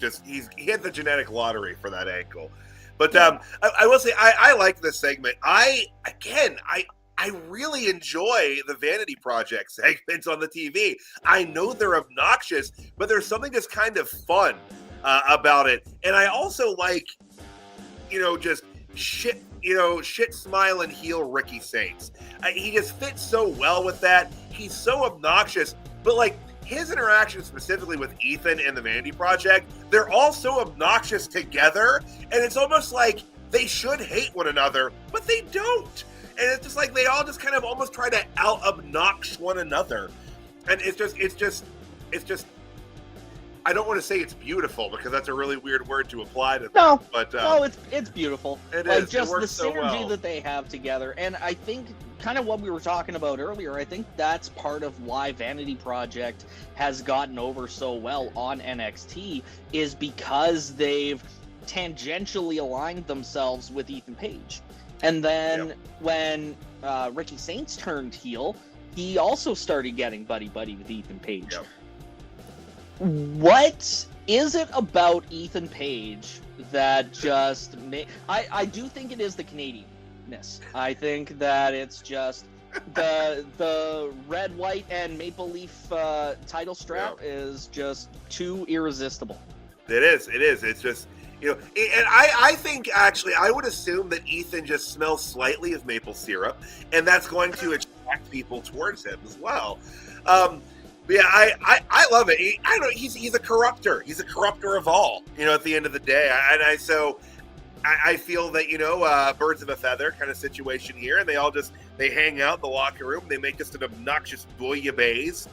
hit the genetic lottery for that ankle. But I will say I like this segment. I really enjoy the Vanity Project segments on the TV. I know they're obnoxious, but there's something just kind of fun about it. And I also like, just shit smiling heel Ricky Saints. He just fits so well with that. He's so obnoxious, but like his interaction specifically with Ethan and the Vanity Project, they're all so obnoxious together, and it's almost like they should hate one another, but they don't. And it's just like they all just kind of almost try to out-obnox one another. And it's just I don't want to say it's beautiful because that's a really weird word to apply to them. No, it's beautiful. It like is. Just it the works so synergy well. that they have together. And I think kind of what we were talking about earlier, I think that's part of why Vanity Project has gotten over so well on NXT is because they've tangentially aligned themselves with Ethan Page. And then when Ricky Saints turned heel, he also started getting buddy-buddy with Ethan Page. Yep. What is it about Ethan Page that just I do think it is the Canadianness. I think that it's just the red, white, and maple leaf title strap is just too irresistible. It is. It's just, and I think actually I would assume that Ethan just smells slightly of maple syrup, and that's going to attract people towards him as well. But yeah, I love it. I don't know. He's a corrupter. He's a corrupter of all. At the end of the day, I feel that birds of a feather kind of situation here, and they hang out in the locker room. They make just an obnoxious bouillabaisse,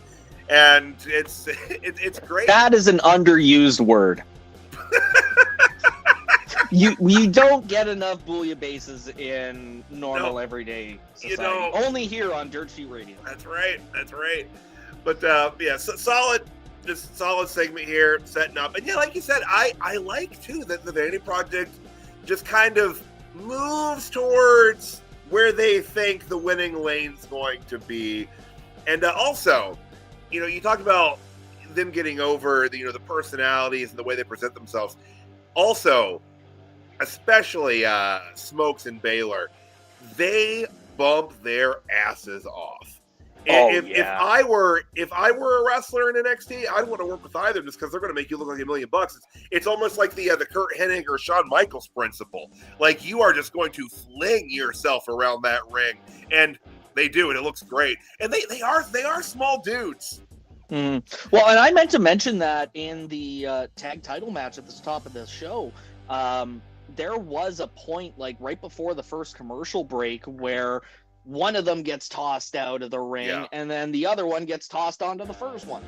and it's great. That is an underused word. You don't get enough bouillabasses in normal everyday society. Only here on Dirt Sheet Radio. That's right. But solid segment here, setting up. And yeah, like you said, I like too that the Vanity Project just kind of moves towards where they think the winning lane's going to be. And also, you talked about them getting over the personalities and the way they present themselves. Also, especially Smokes and Baylor, they bump their asses off. If I were a wrestler in NXT, I'd want to work with either just because they're going to make you look like $1 million. It's almost like the Kurt Hennig or Shawn Michaels principle. Like you are just going to fling yourself around that ring, and they do, and it looks great. And they are small dudes. Well, and I meant to mention that in the tag title match at the top of this show, there was a point like right before the first commercial break where one of them gets tossed out of the ring, and then the other one gets tossed onto the first one.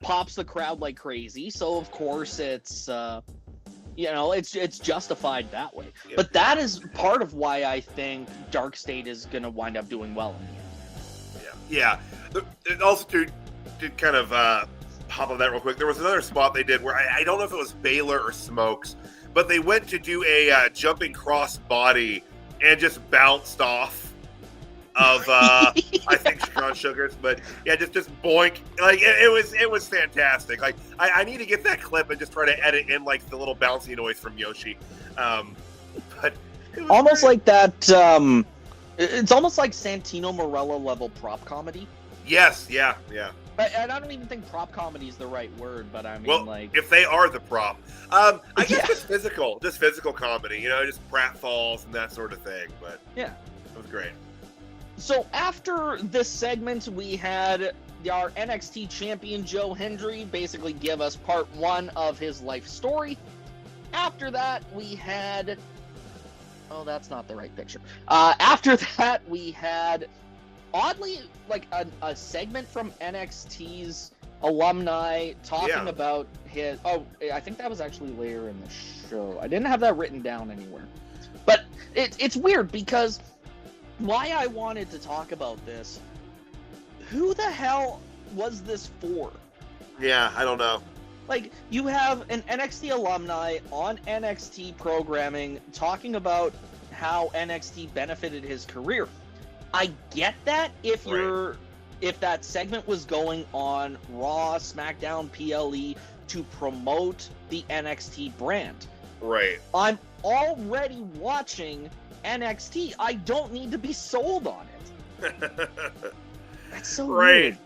Pops the crowd like crazy, so of course it's it's justified that way. Yep. But that is part of why I think Dark State is going to wind up doing well in the end. Yeah. Also, to kind of hop on that real quick, there was another spot they did where I don't know if it was Baylor or Smokes, but they went to do a jumping cross body and just bounced off of I think Sean Sugars, but yeah, just boink. Like it was fantastic. Like I need to get that clip and just try to edit in like the little bouncy noise from Yoshi. But almost great. Like that. It's almost like Santino Marella level prop comedy. Yes, yeah. But I don't even think prop comedy is the right word, but I mean, if they are the prop, I guess just physical comedy. Just pratfalls and that sort of thing. But yeah, it was great. So after this segment, we had our NXT champion Joe Hendry basically give us part 1 of his life story. After that, we had... Oh, that's not the right picture. After that, we had, oddly, like a segment from NXT's alumni talking about his... Oh, I think that was actually later in the show. I didn't have that written down anywhere. But it's weird because why I wanted to talk about this, who the hell was this for? Yeah, I don't know. Like, you have an NXT alumni on NXT programming talking about how NXT benefited his career. I get that if that segment was going on Raw, SmackDown, PLE to promote the NXT brand. Right. I'm already watching NXT. I don't need to be sold on it. That's so weird.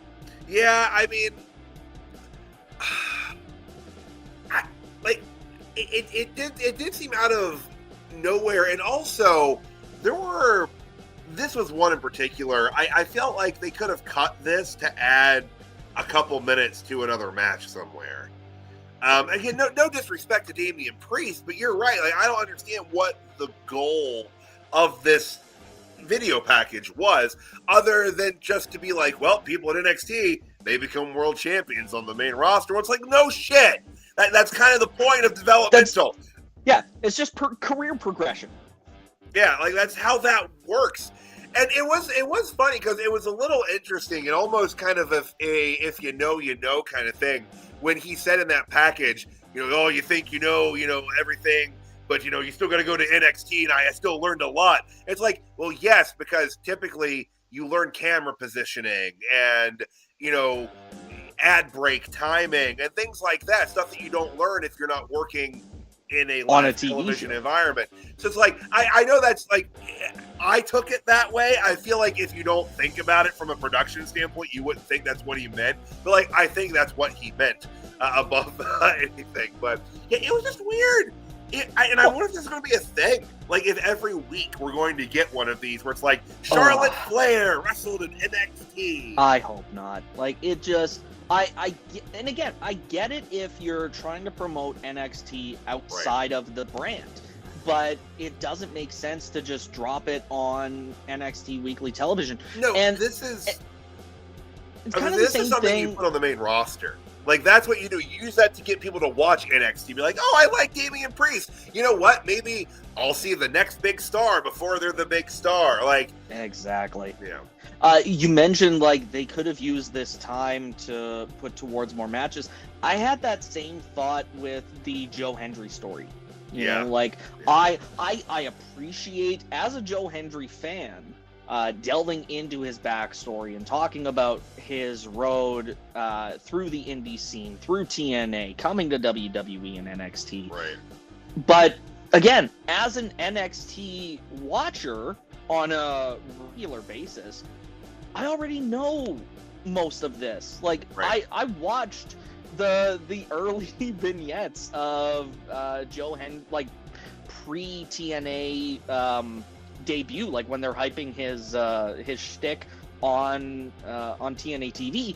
Yeah, I mean, it did seem out of nowhere, and also this was one in particular. I felt like they could have cut this to add a couple minutes to another match somewhere. Again, no disrespect to Damian Priest, but you're right. Like, I don't understand what the goal of this video package was, other than just to be like, well, people at NXT, they become world champions on the main roster. It's like, no shit. That's kind of the point of developmental. It's just career progression. Yeah, like that's how that works. And it was funny because it was a little interesting and almost kind of if you know kind of thing when he said in that package, oh, you think you know everything, but you still got to go to NXT, and I still learned a lot. It's like, well, yes, because typically you learn camera positioning and ad break timing and things like that, stuff that you don't learn if you're not working in a live television environment. So it's like, I know that's like, I took it that way. I feel like if you don't think about it from a production standpoint, you wouldn't think that's what he meant. But like, I think that's what he meant above anything. But yeah, it was just weird. I wonder if this is going to be a thing. Like, if every week we're going to get one of these where it's like, Charlotte Flair wrestled in NXT. I hope not. Like, it just... and again, I get it if you're trying to promote NXT outside of the brand, but it doesn't make sense to just drop it on NXT Weekly Television. No, and this is... It's kind of the same is something thing. You put on the main roster. Like, that's what you do. You use that to get people to watch NXT. Be like, oh, I like Damian Priest. You know what? Maybe I'll see the next big star before they're the big star. Like, exactly. Yeah. You mentioned, like, they could have used this time to put towards more matches. I had that same thought with the Joe Hendry story. You know, like, I appreciate, as a Joe Hendry fan, delving into his backstory and talking about his road through the indie scene, through TNA, coming to WWE and NXT. Right. But again, as an NXT watcher on a regular basis, I already know most of this. Like, I watched the early vignettes of Joe Hendry, like pre-TNA debut, like when they're hyping his shtick on TNA TV,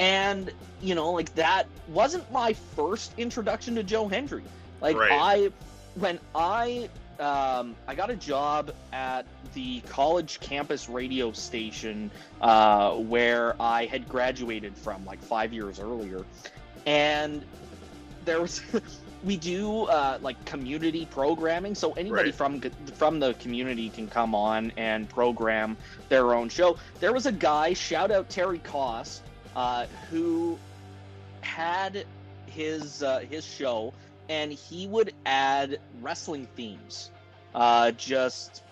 and like, that wasn't my first introduction to Joe Hendry. Like, when I got a job at the college campus radio station where I had graduated from like 5 years earlier, and there was we do like community programming, so anybody from the community can come on and program their own show. There was a guy, shout out Terry Koss, who had his show, and he would add wrestling themes, just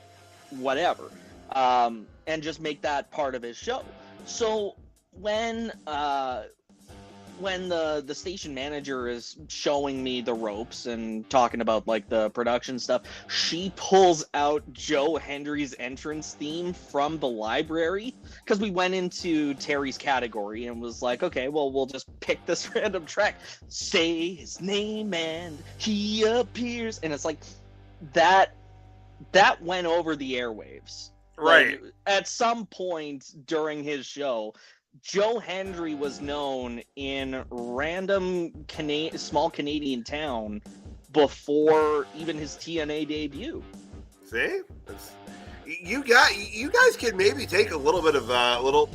whatever, and just make that part of his show. So when the station manager is showing me the ropes and talking about like the production stuff, she pulls out Joe Hendry's entrance theme from the library, because we went into Terry's category and was like, okay, well, we'll just pick this random track, say his name and he appears, and it's like that went over the airwaves. Right. Like, at some point during his show, Joe Hendry was known in random small Canadian town before even his TNA debut. See, you guys can maybe take a little bit of little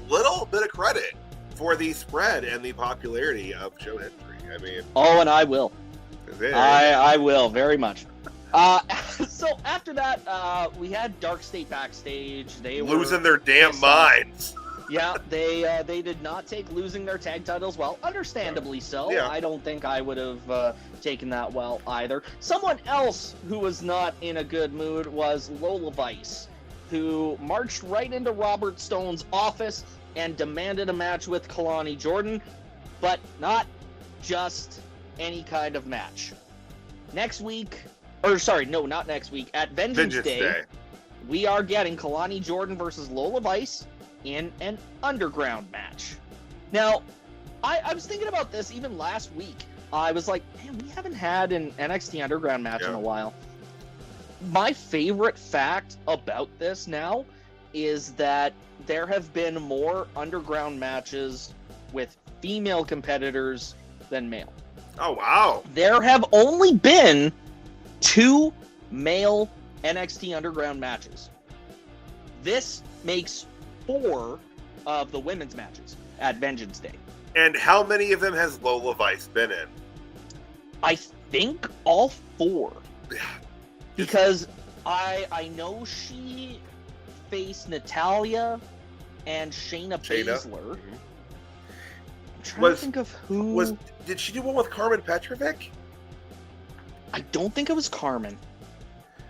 bit of credit for the spread and the popularity of Joe Hendry. I mean, and I will. I will very much. So after that, we had Dark State backstage. They were losing their damn minds. Yeah, they did not take losing their tag titles well, understandably so. Yeah. I don't think I would have taken that well either. Someone else who was not in a good mood was Lola Vice, who marched right into Robert Stone's office and demanded a match with Kalani Jordan, but not just any kind of match. Next week, not next week, at Vengeance Day, we are getting Kalani Jordan versus Lola Vice in an underground match. Now, I was thinking about this even last week. I was like, man, we haven't had an NXT underground match in a while. My favorite fact about this now is that there have been more underground matches with female competitors than male. Oh, wow. There have only been 2 male NXT underground matches. This makes 4 of the women's matches at Vengeance Day. And how many of them has Lola Vice been in? I think all 4. Because I know she faced Natalia and Shayna Baszler. Mm-hmm. I'm trying to think of who... Did she do one with Carmen Petrovic? I don't think it was Carmen.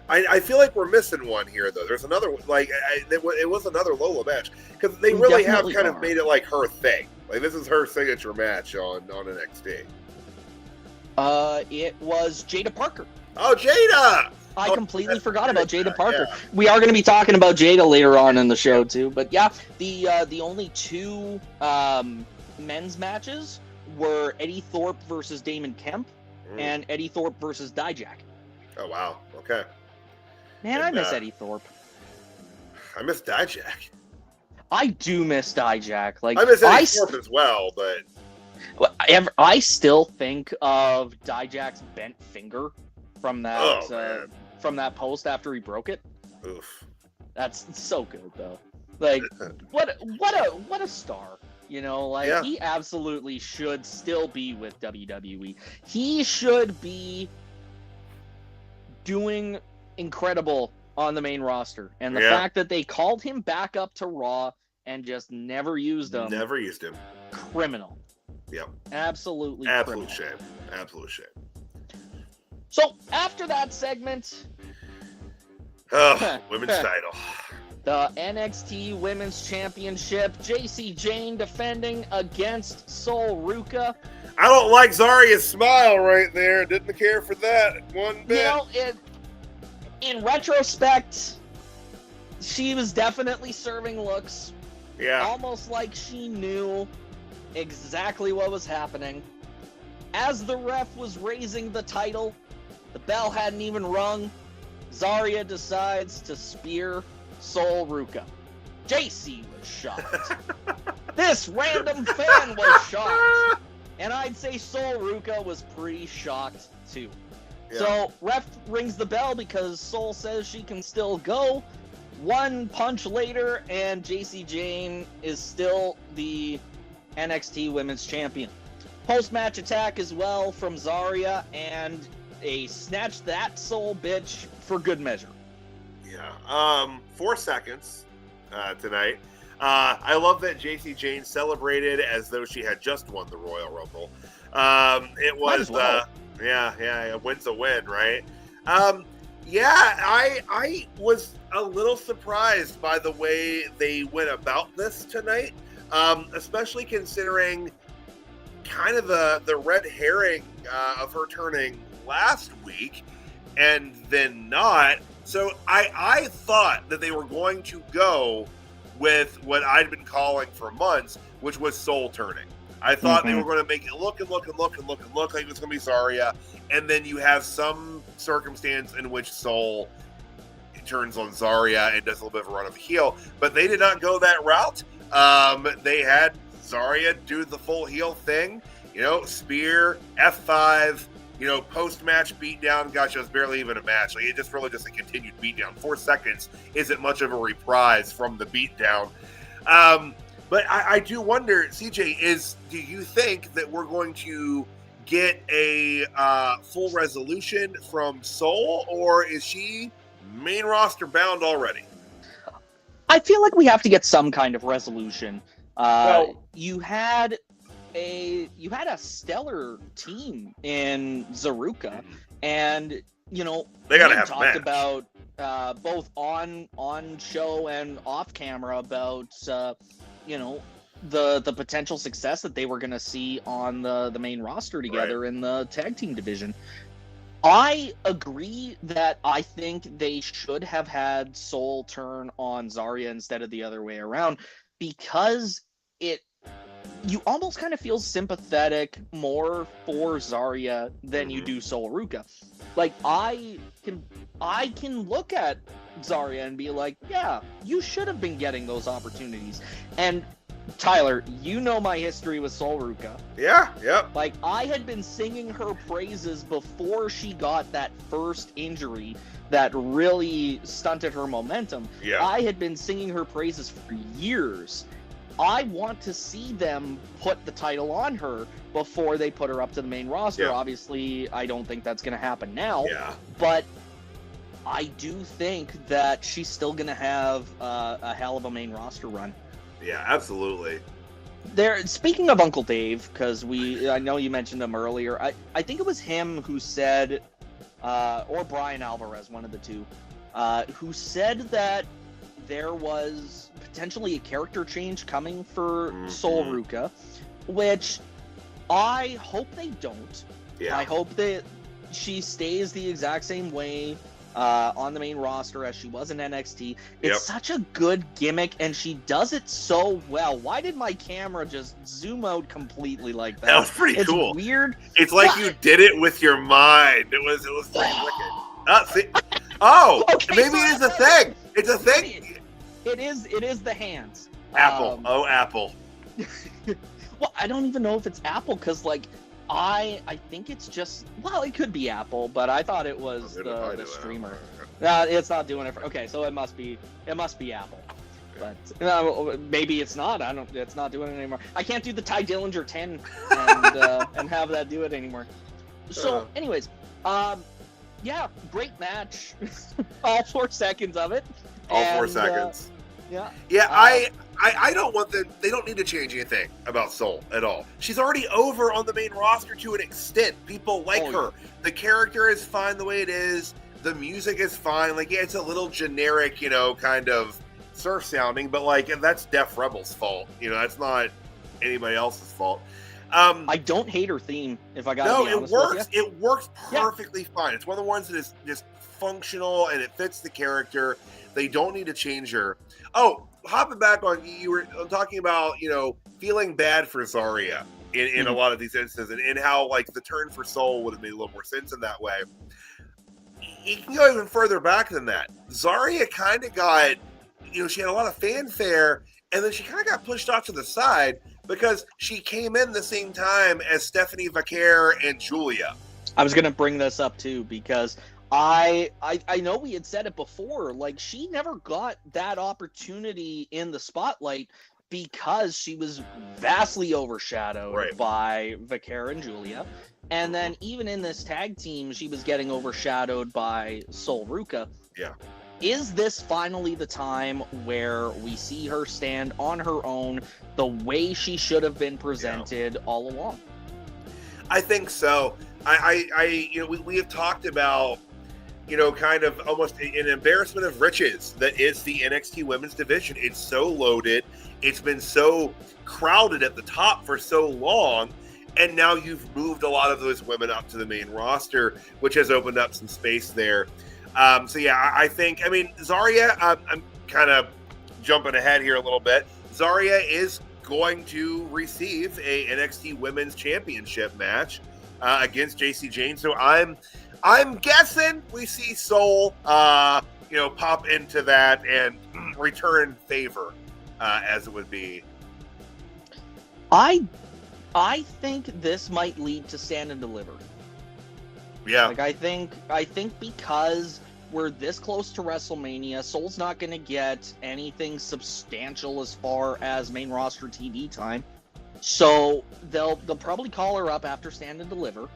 I feel like we're missing one here, though. There's another, it was another Lola match. Because they really have kind of made it like her thing. Like, this is her signature match on NXT. It was Jada Parker. Oh, Jada! I completely forgot about Jada Parker. Yeah. We are going to be talking about Jada later on in the show, too. But yeah, the only 2 men's matches were Eddie Thorpe versus Damon Kemp and Eddie Thorpe versus Dijak. Oh, wow. Okay. Man, I miss Eddie Thorpe. I miss Dijak. I do miss Dijak. Like, I miss Eddie Thorpe as well, but... I still think of Dijak's bent finger from that post after he broke it. Oof. That's so good, though. Like, what a star. You know, like, he absolutely should still be with WWE. He should be doing incredible on the main roster. And the fact that they called him back up to Raw and just never used him. Never used him. Criminal. Yep. Absolute shame. Absolute shame. So, after that segment... women's title. The NXT Women's Championship. JC Jane defending against Sol Ruca. I don't like Zarya's smile right there. Didn't care for that one bit. You know, in retrospect, she was definitely serving looks. Yeah. Almost like she knew exactly what was happening. As the ref was raising the title, the bell hadn't even rung. Zarya decides to spear Sol Ruca. JC was shocked. This random fan was shocked. And I'd say Sol Ruca was pretty shocked too. Yeah. So ref rings the bell because Sol says she can still go. One punch later, and JC Jane is still the NXT Women's Champion. Post-match attack as well from Zarya, and a snatch that Sol bitch for good measure. Yeah. 4 seconds tonight. I love that JC Jane celebrated as though she had just won the Royal Rumble. It was, a win's a win, right? I was a little surprised by the way they went about this tonight, especially considering kind of the red herring of her turning last week and then not. So I thought that they were going to go with what I'd been calling for months, which was Sol turning. I thought they were going to make it look like it was going to be Zarya, and then you have some circumstance in which Sol turns on Zarya and does a little bit of a run of a heel. But they did not go that route. They had Zarya do the full heel thing, spear, F5, post-match beatdown. Gosh, it was barely even a match. Like, it just really just a continued beatdown. 4 seconds isn't much of a reprise from the beatdown. But I do wonder, CJ, do you think that we're going to get a full resolution from Soul, or is she main roster bound already? I feel like we have to get some kind of resolution. Well, you had a stellar team in Zaruka, and they gotta have talked about both on show and off camera about the potential success that they were going to see on the main roster together in the tag team division. I agree that I think they should have had Soul turn on Zarya instead of the other way around, because you almost kind of feel sympathetic more for Zarya than you do Soul Ruka. Like, I can look at Zarya and be like, yeah, you should have been getting those opportunities. And Tyler, my history with Soul Ruka. Yeah, yep. Like, I had been singing her praises before she got that first injury that really stunted her momentum. Yeah. I had been singing her praises for years. I want to see them put the title on her before they put her up to the main roster. Yeah. Obviously, I don't think that's going to happen now. Yeah. But I do think that she's still going to have a hell of a main roster run. Yeah, absolutely. Speaking of Uncle Dave, because I know you mentioned him earlier. I think it was him who said, or Brian Alvarez, one of the two, who said that there was potentially a character change coming for Soul Ruka, which I hope they don't. Yeah. I hope that she stays the exact same way on the main roster as she was in NXT. It's such a good gimmick, and she does it so well. Why did my camera just zoom out completely like that? That was pretty cool. It's weird. It's like you did it with your mind. It was pretty wicked. Okay, maybe it is a thing. It's a thing. It is the hands. Apple. Apple. Well, I don't even know if it's Apple, because I think it's just, it could be Apple, but I thought it was the streamer. It's not doing it. Okay, so it must be Apple. But maybe it's not. It's not doing it anymore. I can't do the Ty Dillinger 10 and have that do it anymore. So, anyways, great match. All 4 seconds of it. All 4 seconds. Yeah. I don't want them. They don't need to change anything about Soul at all. She's already over on the main roster to an extent. People like her. Yeah. The character is fine the way it is. The music is fine. It's a little generic, kind of surf sounding, but that's Def Rebel's fault. That's not anybody else's fault. I don't hate her theme, if I gotta be honest with you. It works perfectly fine. It's one of the ones that is just functional and it fits the character. They don't need to change her. Oh, hopping back on, you were talking about, feeling bad for Zarya in a lot of these instances, and how the turn for Soul would have made a little more sense in that way. You can go even further back than that. Zarya kind of got, she had a lot of fanfare, and then she kind of got pushed off to the side because she came in the same time as Stephanie Vaquer and Julia. I was going to bring this up too, because I know we had said it before, she never got that opportunity in the spotlight because she was vastly overshadowed by Vaquer and Julia. And then even in this tag team, she was getting overshadowed by Soul Ruka. Yeah. Is this finally the time where we see her stand on her own the way she should have been presented all along? I think so. We have talked about, kind of almost an embarrassment of riches that is the NXT women's division. It's so loaded. It's been so crowded at the top for so long. And now you've moved a lot of those women up to the main roster, which has opened up some space there. I think, Zarya, I'm kind of jumping ahead here a little bit. Zarya is going to receive a NXT Women's Championship match against JC Jane. So I'm guessing we see Soul pop into that and return favor, as it would be. I think this might lead to Stand and Deliver. Yeah. Like I think because we're this close to WrestleMania, Soul's not going to get anything substantial as far as main roster TV time. So they'll probably call her up after Stand and Deliver.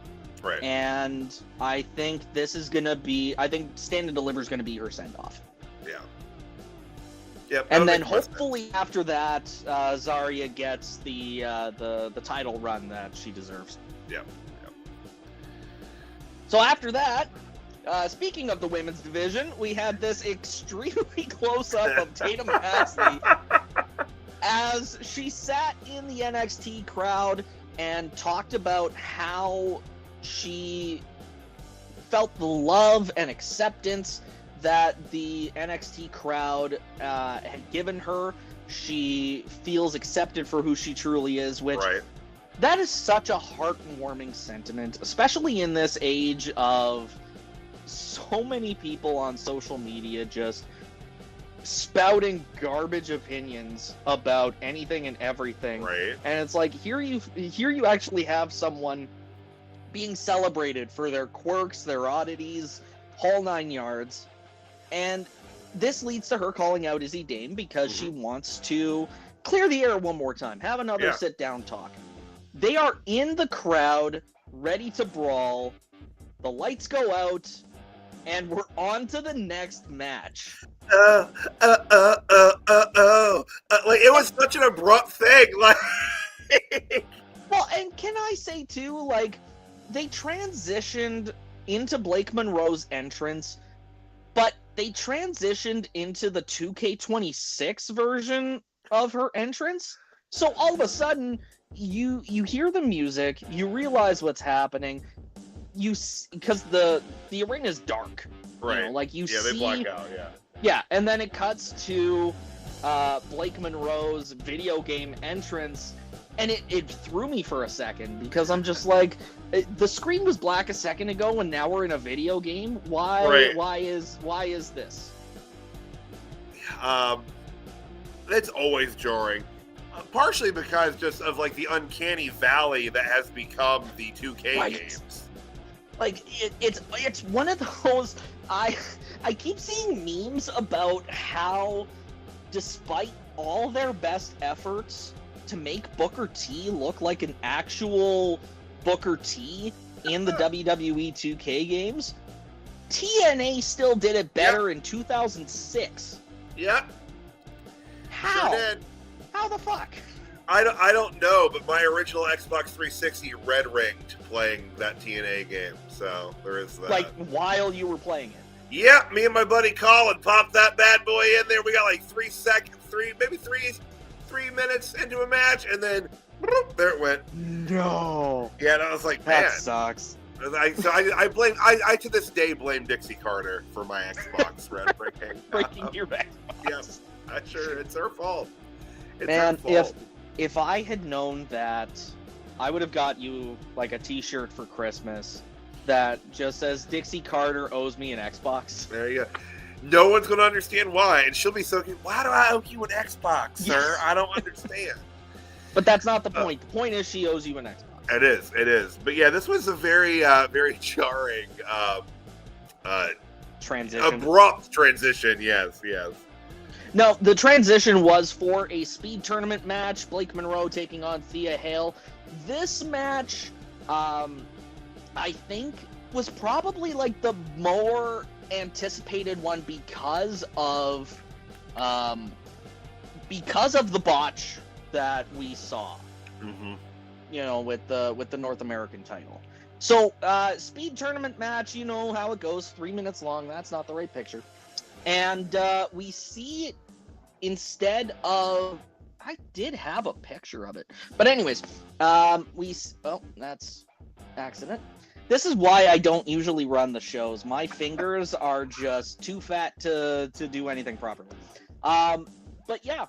Right. And I think Stand and Deliver is going to be her send off. Yeah. Yep. And then hopefully after that, Zarya gets the title run that she deserves. Yep. So after that, speaking of the women's division, we had this extremely close-up of Tatum Paxley as she sat in the NXT crowd and talked about how she felt the love and acceptance that the NXT crowd had given her. She feels accepted for who she truly is, which that is such a heartwarming sentiment, especially in this age of so many people on social media just spouting garbage opinions about anything and everything. Right. And it's like here you actually have someone being celebrated for their quirks, their oddities, whole 9 yards. And this leads to her calling out Izzy Dame because she wants to clear the air one more time, have another sit-down talk. They are in the crowd, ready to brawl. The lights go out, and we're on to the next match. Like, it was such an abrupt thing. Like, well, and can I say, too, like, they transitioned into Blake Monroe's entrance, but they transitioned into the 2K26 version of her entrance. So all of a sudden, you hear the music, you realize what's happening, because the arena is dark, right? Like you see, they black out, and then it cuts to Blake Monroe's video game entrance, and it threw me for a second because I'm just like, the screen was black a second ago, and now we're in a video game. Why is this? It's always jarring. Partially because just of like the uncanny valley that has become the 2K games. Like it's one of those. I keep seeing memes about how, despite all their best efforts to make Booker T look like an actual Booker T in the WWE 2K games, TNA still did it better in 2006. Yep. How? Sure did. How the fuck? I don't know, but my original Xbox 360 red ringed playing that TNA game, so there is that. Like while you were playing it. Yep, me and my buddy Colin popped that bad boy in there. We got like 3 minutes into a match, and then there it went. No. Yeah, and I was like, man, that sucks. I blame. I to this day blame Dixie Carter for my Xbox red ringing. Breaking your Xbox. Yes, sure, it's her fault. It's Man, her fault. if I had known that, I would have got you like a T-shirt for Christmas that just says Dixie Carter owes me an Xbox. There you go. No one's going to understand why, and she'll be so good. Why do I owe you an Xbox, sir? I don't understand. But that's not the point. The point is she owes you an Xbox. It is. But yeah, this was a very, very jarring, transition. Abrupt transition. Yes. No, the transition was for a speed tournament match. Blake Monroe taking on Thea Hale. This match, I think, was probably like the more anticipated one because of the botch that we saw. Mm-hmm. With the North American title. So, speed tournament match, you know how it goes, 3 minutes long. That's not the right picture. And we see, instead of, I did have a picture of it, but anyways, that's accident. This is why I don't usually run the shows. My fingers are just too fat to do anything properly. But yeah,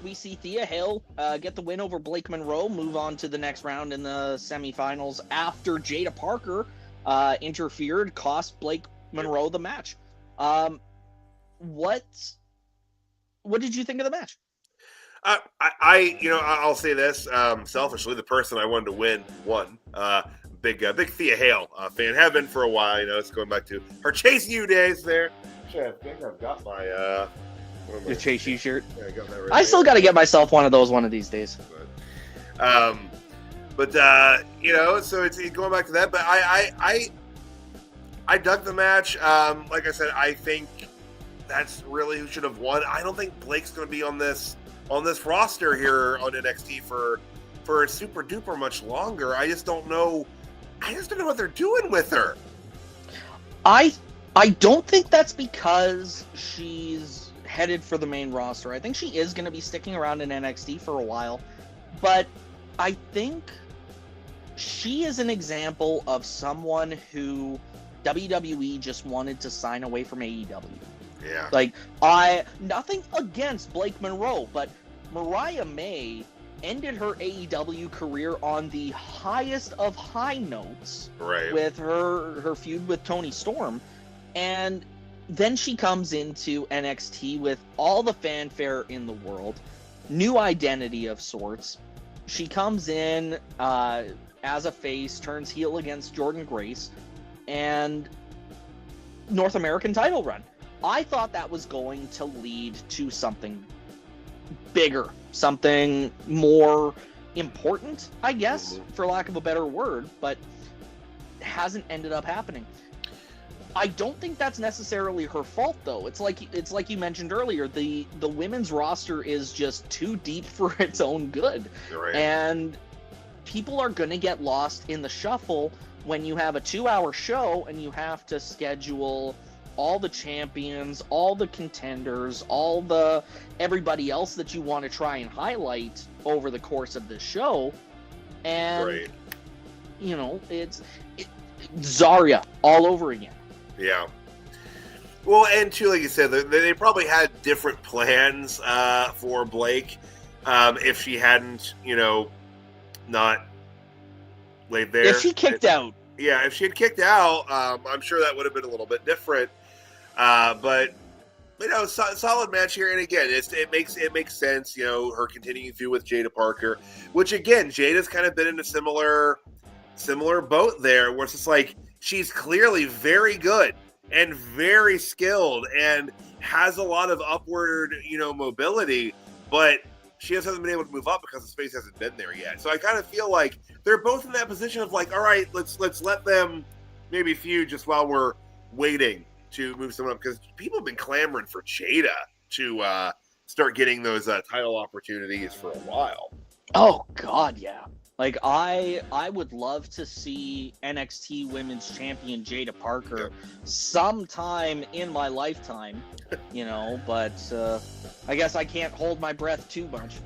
we see Thea Hale get the win over Blake Monroe, move on to the next round in the semifinals after Jada Parker interfered, cost Blake Monroe the match. what did you think of the match? I'll say this selfishly, the person I wanted to win won. Big Thea Hale fan, have been for a while. It's going back to her Chasing You days there. Actually, I think I've got my The Chase You shirt. Yeah, I got that right. I still got to get myself one of those one of these days. But so it's going back to that. But I dug the match. Like I said, I think that's really who should have won. I don't think Blake's going to be on this roster here on NXT for super duper much longer. I just don't know what they're doing with her. I don't think that's because she's headed for the main roster. I think she is going to be sticking around in NXT for a while, but I think she is an example of someone who WWE just wanted to sign away from AEW. Yeah. Like, nothing against Blake Monroe, but Mariah May ended her AEW career on the highest of high notes, right, with her feud with Toni Storm, and then she comes into NXT with all the fanfare in the world, new identity of sorts. She comes in as a face, turns heel against Jordynne Grace, and North American title run. I thought that was going to lead to something bigger, something more important, I guess, for lack of a better word, but hasn't ended up happening. I don't think that's necessarily her fault, though. It's like you mentioned earlier, the women's roster is just too deep for its own good. Right. And people are going to get lost in the shuffle when you have a 2-hour show and you have to schedule all the champions, all the contenders, everybody else that you want to try and highlight over the course of this show. And, right, it's Zarya all over again. Yeah. Well, and too, like you said, they probably had different plans for Blake if she hadn't, not laid there. If she kicked out. Yeah, if she had kicked out, I'm sure that would have been a little bit different. But solid match here, and again, it makes sense. Her continuing through with Jada Parker, which again, Jada's kind of been in a similar boat there, where it's just like she's clearly very good and very skilled and has a lot of upward mobility, but she just hasn't been able to move up because the space hasn't been there yet. So I kind of feel like they're both in that position of like, all right, let's let them maybe feud just while we're waiting to move someone up, because people have been clamoring for Jada to start getting those title opportunities for a while. Oh God, yeah. Like I would love to see NXT Women's Champion Jada Parker sometime in my lifetime, but I guess I can't hold my breath too much.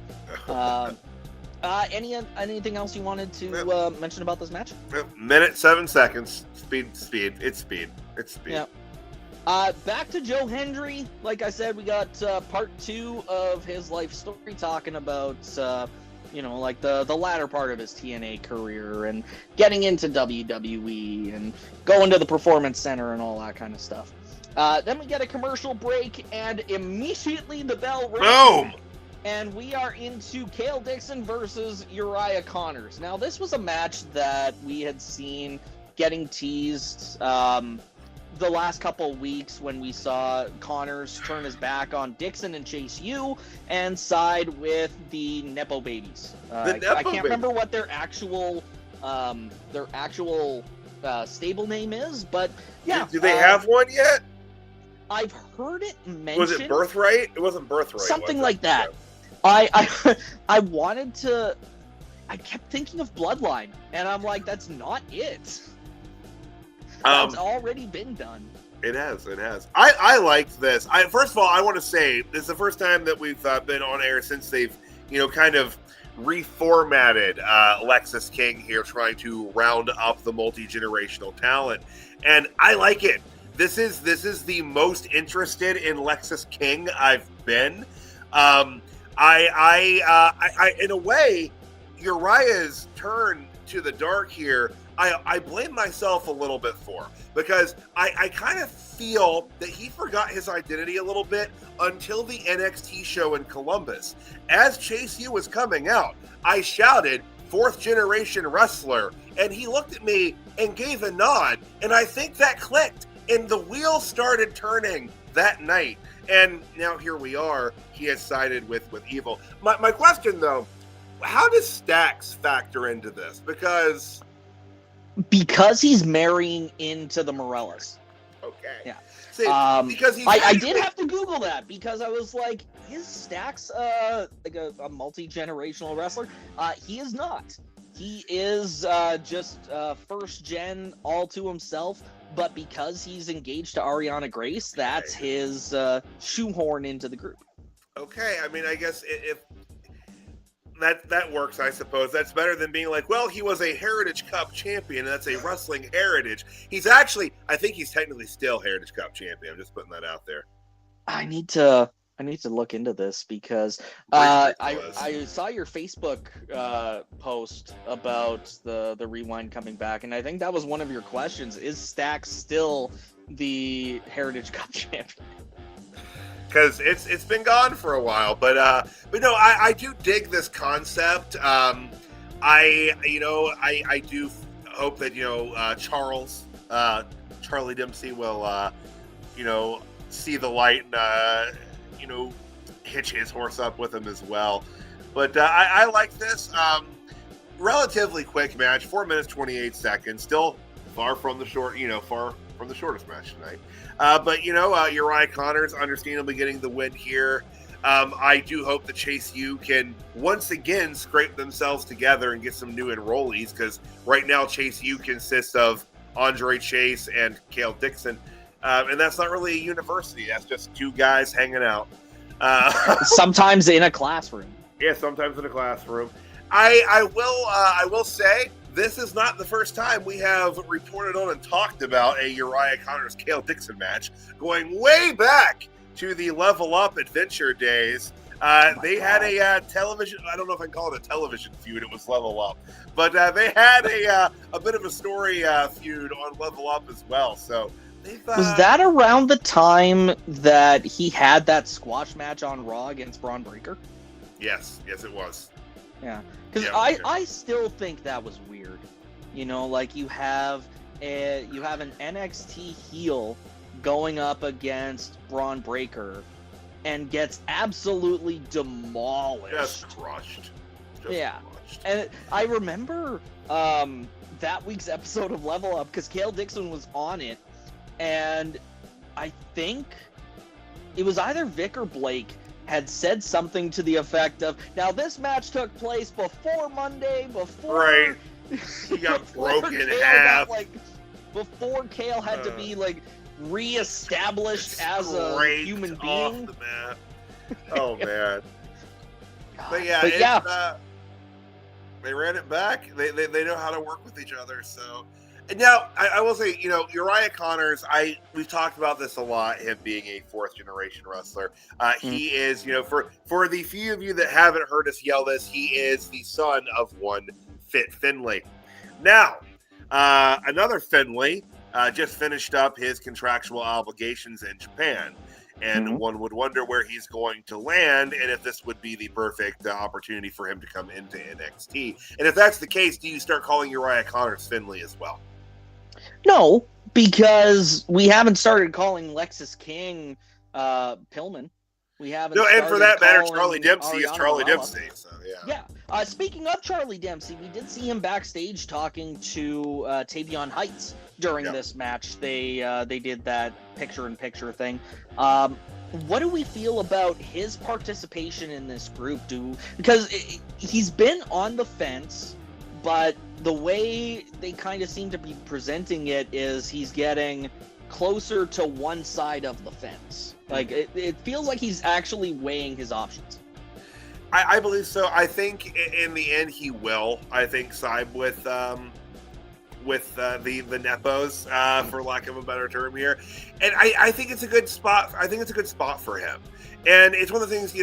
Anything else you wanted to mention about this match? Minute 7 seconds. Speed. It's speed. Yeah. Back to Joe Hendry. Like I said, we got part 2 of his life story, talking about like the latter part of his TNA career and getting into WWE and going to the Performance Center and all that kind of stuff. Then we get a commercial break, and immediately the bell rings. Boom! And we are into Cale Dixon versus Uriah Connors. Now, this was a match that we had seen getting teased the last couple weeks when we saw Connors turn his back on Dixon and Chase U and side with the Nepo Babies. I can't remember what their actual stable name is, but yeah. Do they have one yet? I've heard it mentioned. Was it Birthright? It wasn't Birthright. Something like that. Yeah. I wanted to. I kept thinking of Bloodline, and I'm like, that's not it. That's already been done. It has. I liked this. First of all, I want to say this is the first time that we've been on air since they've, kind of reformatted Lexis King here, trying to round up the multi-generational talent, and I like it. This is the most interested in Lexis King I've been. I in a way, Uriah's turn to the dark here I blame myself a little bit for, because I kind of feel that he forgot his identity a little bit until the NXT show in Columbus. As Chase U was coming out, I shouted, "Fourth generation wrestler," and he looked at me and gave a nod, and I think that clicked, and the wheels started turning that night. And now here we are. He has sided with Evil. My question, though, how does Stacks factor into this? Because he's marrying into the Morellas. Okay. Yeah. See, because he's I did have to Google that, because I was like, is Stacks like a multi-generational wrestler? He is not. He is just first gen all to himself. But because he's engaged to Ariana Grace, that's his shoehorn into the group. Okay, I mean, I guess if that works, I suppose. That's better than being like, well, he was a Heritage Cup champion, and that's a wrestling heritage. He's actually, I think he's technically still Heritage Cup champion. I'm just putting that out there. I need to look into this, because I saw your Facebook post about the Rewind coming back, and I think that was one of your questions. Is Stacks still the Heritage Cup champion? Because it's been gone for a while, but no, I do dig this concept. I do hope that Charlie Dempsey will see the light and hitch his horse up with him as well. But I like this. Relatively quick match, 4 minutes 28 seconds. Still far from the shortest match tonight. But Uriah Connors understandably getting the win here. I do hope that Chase U can once again scrape themselves together and get some new enrollees, because right now Chase U consists of Andre Chase and Cale Dixon. And that's not really a university. That's just two guys hanging out. Sometimes in a classroom. Yeah, sometimes in a classroom. I will say, this is not the first time we have reported on and talked about a Uriah Connors Cale Dixon match, going way back to the Level Up Adventure days. They had a television, I don't know if I can call it a television feud, it was Level Up. But they had a bit of a story feud on Level Up as well. So was that around the time that he had that squash match on Raw against Braun Breaker? Yes, it was. Yeah, because I still think that was weird. Like you have an NXT heel going up against Braun Breaker and gets absolutely demolished. Just crushed. Crushed. And I remember that week's episode of Level Up, because Cale Dixon was on it, and I think it was either Vic or Blake had said something to the effect of, now this match took place before Monday, right. He got broken in half. Before Cale had to be reestablished as a human being. Off the mat. Oh man. But they ran it back. They know how to work with each other. So, and now I will say, Uriah Connors, we've talked about this a lot, him being a fourth generation wrestler. He is, for the few of you that haven't heard us yell this, he is the son of one Fit Finlay. Now, another Finlay just finished up his contractual obligations in Japan. And one would wonder where he's going to land, and if this would be the perfect opportunity for him to come into NXT. And if that's the case, do you start calling Uriah Connors Finlay as well? No, because we haven't started calling Lexis King Pillman. We haven't. No, and for that matter, Charlie Dempsey is Charlie Dempsey. So yeah. Speaking of Charlie Dempsey, we did see him backstage talking to Tavion Heights during this match. They did that picture-in-picture thing. What do we feel about his participation in this group? Because he's been on the fence, but the way they kind of seem to be presenting it is he's getting closer to one side of the fence. Like it feels like he's actually weighing his options. I believe so. I think in the end he will. I think side with the Nepos, for lack of a better term here. And I think it's a good spot. I think it's a good spot for him. And it's one of the things,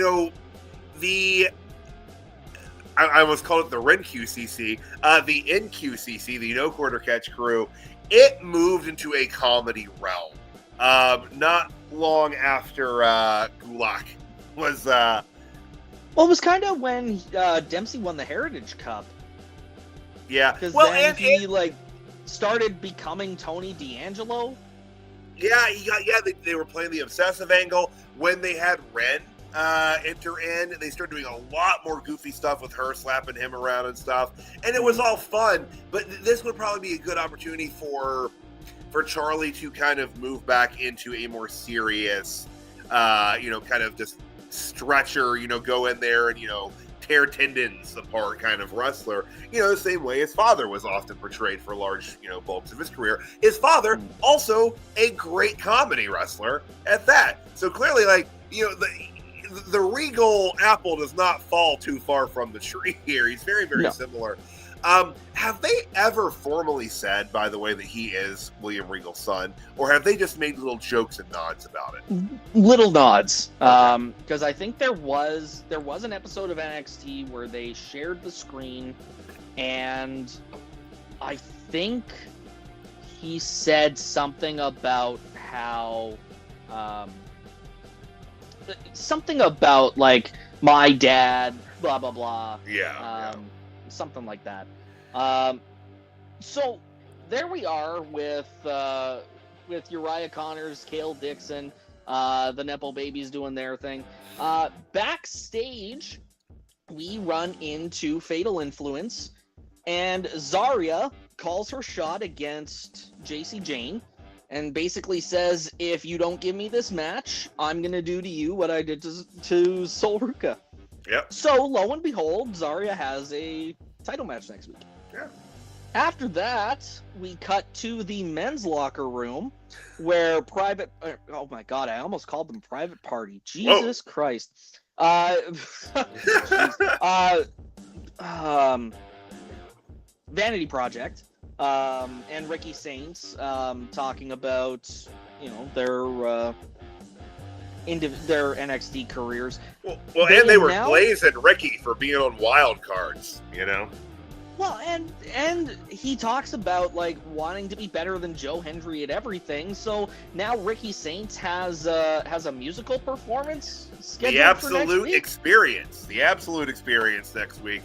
I almost called it the RenQCC, the NQCC, the No Quarter Catch crew, it moved into a comedy realm. Not long after Gulak was. Well, it was kind of when Dempsey won the Heritage Cup. Yeah. Because Well, then and he like started becoming Tony D'Angelo. Yeah, they were playing the obsessive angle when they had Ren enter in. They started doing a lot more goofy stuff with her, slapping him around and stuff, and it was all fun. But this would probably be a good opportunity for Charlie to kind of move back into a more serious, kind of just stretcher, go in there and tear tendons apart kind of wrestler, the same way his father was often portrayed for large, bulks of his career. His father, also a great comedy wrestler at that. So clearly, the Regal apple does not fall too far from the tree here. He's very, very similar. Have they ever formally said, by the way, that he is William Regal's son, or have they just made little jokes and nods about it? Little nods, because I think there was an episode of NXT where they shared the screen, and I think he said something about how, something about like my dad, blah blah blah. Something like that. So there we are with Uriah Connors, Cale Dixon, the Nepo Babies doing their thing. Backstage, we run into Fatal Influence, and Zarya calls her shot against JC Jane, and basically says, if you don't give me this match, I'm going to do to you what I did to Sol Ruka. Yep. So, lo and behold, Zarya has a title match next week. Yeah. After that, we cut to the men's locker room where oh my God, I almost called them Private Party. Jesus Christ. Vanity Project and Ricky Saints talking about, their NXT careers. Well, and they were blazing Ricky for being on wild cards, Well, and he talks about wanting to be better than Joe Hendry at everything. So now Ricky Saints has a musical performance scheduled the absolute for next week. experience next week.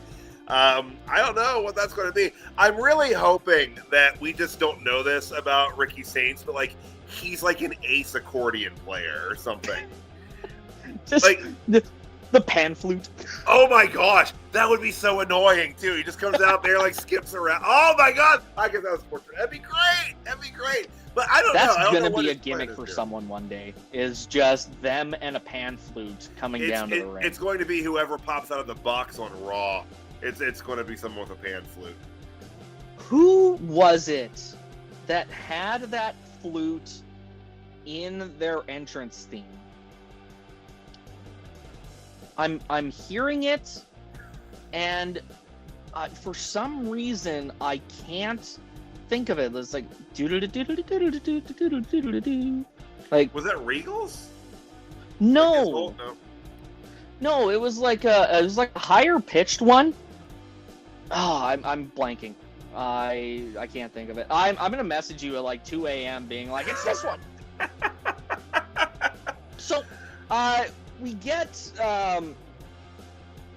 I don't know what that's going to be. I'm really hoping that we just don't know this about Ricky Saints, but he's like an ace accordion player or something. Just the pan flute. Oh my gosh, that would be so annoying too. He just comes out there skips around. Oh my God, I guess that was sports. That'd be great. But I don't know. That's gonna be a gimmick for someone one day. Is just them and a pan flute coming down to the ring. It's going to be whoever pops out of the box on Raw. It's going to be someone with a pan flute. Who was it that had that flute in their entrance theme? I'm hearing it, and for some reason I can't think of it. It's like was that Regal's? No, it was a higher pitched one. Oh, I'm blanking. I can't think of it. I'm gonna message you at 2 a.m. being like, it's this one. So,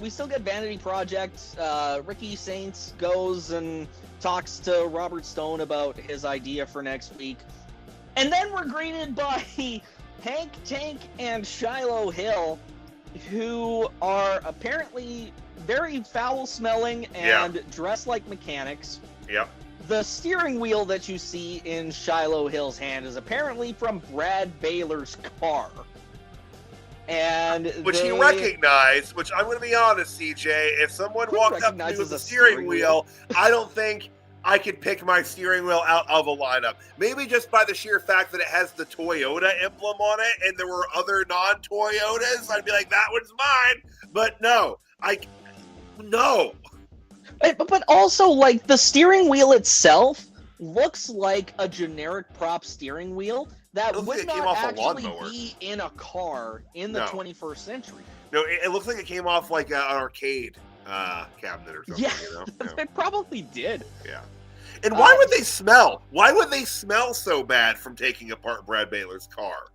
we still get Vanity Project. Ricky Saints goes and talks to Robert Stone about his idea for next week. And then we're greeted by Hank Tank and Shiloh Hill, who are apparently very foul-smelling and dressed like mechanics. Yep. The steering wheel that you see in Shiloh Hill's hand is apparently from Brad Baylor's car. Which he recognized, which I'm going to be honest, CJ, if someone walked up to me with a steering wheel, I don't think I could pick my steering wheel out of a lineup. Maybe just by the sheer fact that it has the Toyota emblem on it and there were other non-Toyotas, I'd be like, that one's mine. But no. But also, the steering wheel itself looks like a generic prop steering wheel that would not actually be in a car in the 21st century. No, it looks like it came off an arcade cabinet or something. Yeah, You know? they probably did. Yeah. And why would they smell? Why would they smell so bad from taking apart Brad Baylor's car?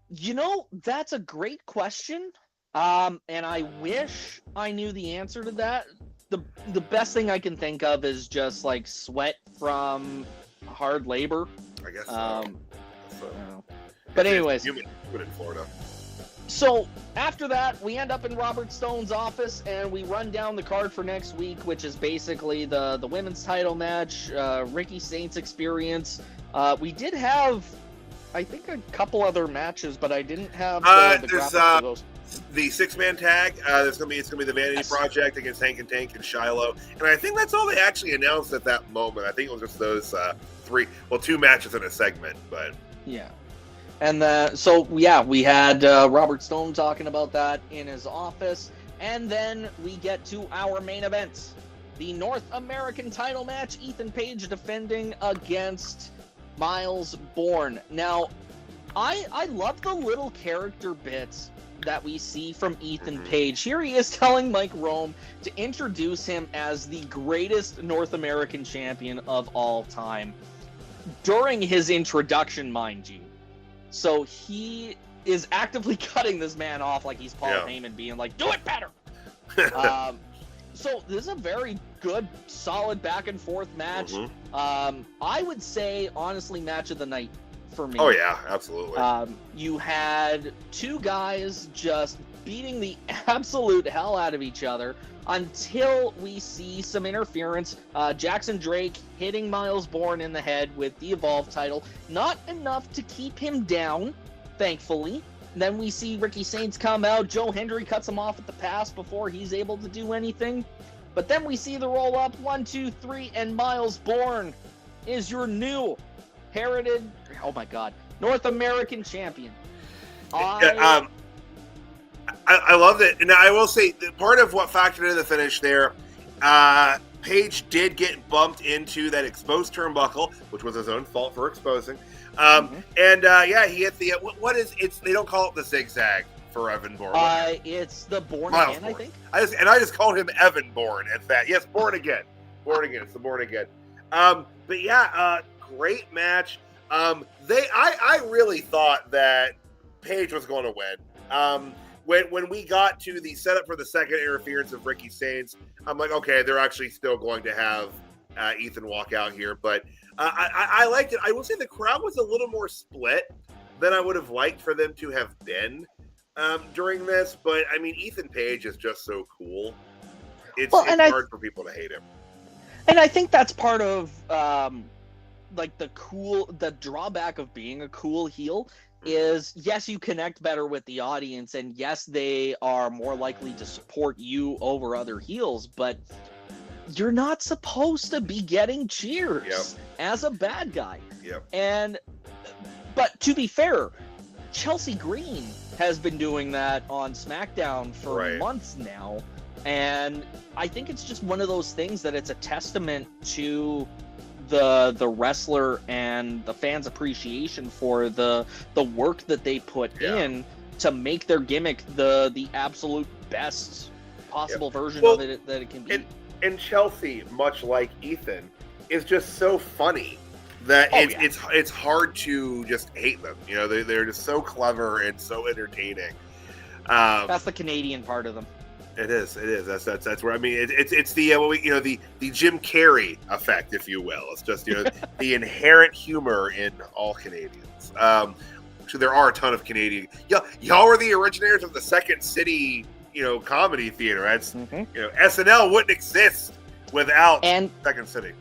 You know, that's a great question. And I wish I knew the answer to that. The best thing I can think of is just like sweat from hard labor. I guess so. I don't know. But anyways, humid in Florida. So after that, we end up in Robert Stone's office and we run down the card for next week, which is basically the women's title match, Ricky Saints experience. We did have, I think, a couple other matches, but I didn't have the graphics for those. The 6-man tag. It's gonna be the Vanity Project against Hank and Tank and Shiloh, and I think that's all they actually announced at that moment. I think it was just those 2 matches in a segment, but yeah. And we had Robert Stone talking about that in his office, and then we get to our main event, the North American title match. Ethan Page defending against Miles Bourne. Now, I love the little character bits that we see from Ethan Page. Here he is telling Mike Rome to introduce him as the greatest North American champion of all time. During his introduction, mind you. So he is actively cutting this man off like he's Paul Heyman, being like, do it better! So this is a very good, solid back and forth match. I would say, honestly, match of the night for me. Oh yeah, absolutely. You had 2 guys just beating the absolute hell out of each other until we see some interference. Jackson Drake hitting Miles Bourne in the head with the Evolve title. Not enough to keep him down, thankfully. Then we see Ricky Saints come out. Joe Hendry cuts him off at the pass before he's able to do anything. But then we see the roll up, 1, 2, 3, and Miles Bourne is your new North American champion. I love it, and I will say that part of what factored into the finish there, Page did get bumped into that exposed turnbuckle, which was his own fault for exposing. And he hit the they don't call it the zigzag for Evan Bourne. It's the Born Miles Again, Bourne. I think. I just called him Evan Bourne at that. Yes, Born Again. It's the Born Again. Great match. I really thought that Page was going to win. When we got to the setup for the second interference of Ricky Saints, I'm like, okay, they're actually still going to have Ethan walk out here. But I liked it. I will say the crowd was a little more split than I would have liked for them to have been during this. But, I mean, Ethan Page is just so cool. It's hard for people to hate him. And I think that's part of, the drawback of being a cool heel is, yes, you connect better with the audience, and yes, they are more likely to support you over other heels, but you're not supposed to be getting cheers as a bad guy. But to be fair, Chelsea Green has been doing that on SmackDown for months now, and I think it's just one of those things that it's a testament to the wrestler and the fans' appreciation for the work that they put in to make their gimmick the absolute best possible version of it that it can be. And Chelsea, much like Ethan, is just so funny that it's hard to just hate them. You know, they're just so clever and so entertaining. That's the Canadian part of them. It is. That's where, I mean, it's the the Jim Carrey effect, if you will. It's just the inherent humor in all Canadians. So there are a ton of Canadian. Y'all were the originators of the Second City, comedy theater. That's SNL wouldn't exist without Second City.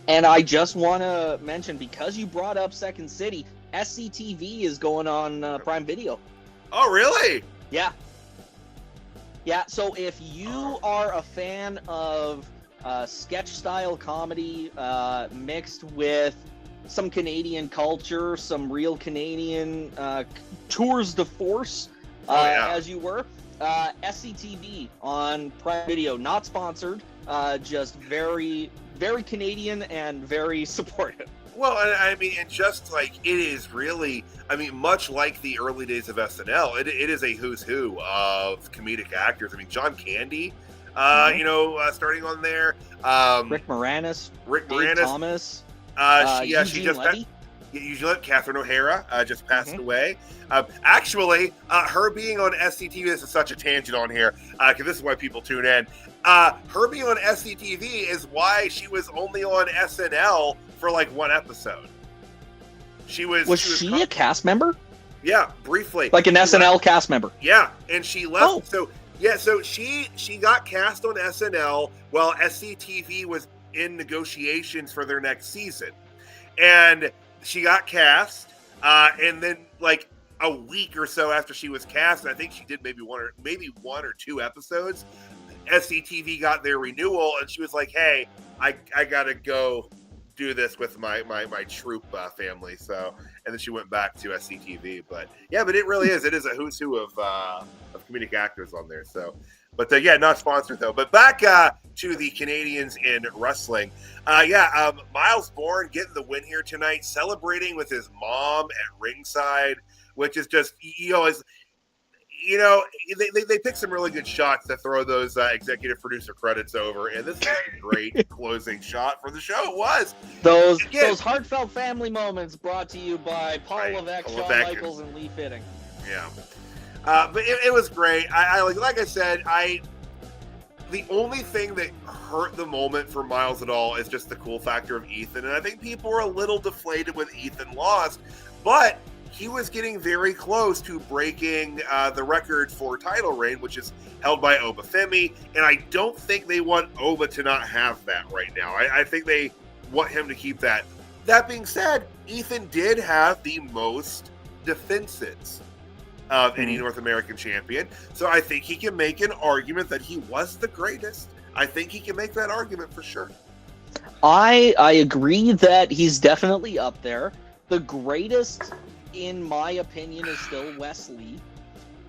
And I just want to mention, because you brought up Second City, SCTV is going on Prime Video. Oh, really? Yeah. Yeah, so if you are a fan of sketch-style comedy mixed with some Canadian culture, some real Canadian tours de force, as you were, SCTV on Prime Video, not sponsored, just very, very Canadian and very supportive. Well, I mean, and just like it is really, I mean, much like the early days of SNL, it is a who's who of comedic actors. I mean, John Candy Starting on there. Rick Moranis, Rick Dave Moranis. Thomas, She Eugene just Levy. Usually, Catherine O'Hara just passed away. Actually, her being on SCTV, this is such a tangent on here, because this is why people tune in. Her being on SCTV is why she was only on SNL for like one episode. Was she a cast member? Yeah, briefly. Like an SNL cast member? Yeah, and she left. Oh. So she got cast on SNL while SCTV was in negotiations for their next season. And she got cast, and then like a week or so after she was cast, and I think she did maybe one or two episodes, SCTV got their renewal, and she was like, "Hey, I gotta go do this with my troop family." So, and then she went back to SCTV. But it is a who's who of comedic actors on there. So, but not sponsored though. But back to the Canadians in wrestling. Miles Bourne getting the win here tonight, celebrating with his mom at ringside, which is just they picked some really good shots to throw those executive producer credits over, and this is a great closing shot for the show. It was those heartfelt family moments brought to you by Paul Levesque, Shawn Michaels, and Lee Fitting. Yeah, but it was great. I like I said, the only thing that hurt the moment for Miles at all is just the cool factor of Ethan, and I think people were a little deflated when Ethan lost, but he was getting very close to breaking the record for title reign, which is held by Obafemi, and I don't think they want Oba to not have that right now. I think they want him to keep that. That being said, Ethan did have the most defenses of any North American champion, so I think he can make an argument that he was the greatest. I think he can make that argument for sure. I agree that he's definitely up there. The greatest, in my opinion, is still Wes Lee.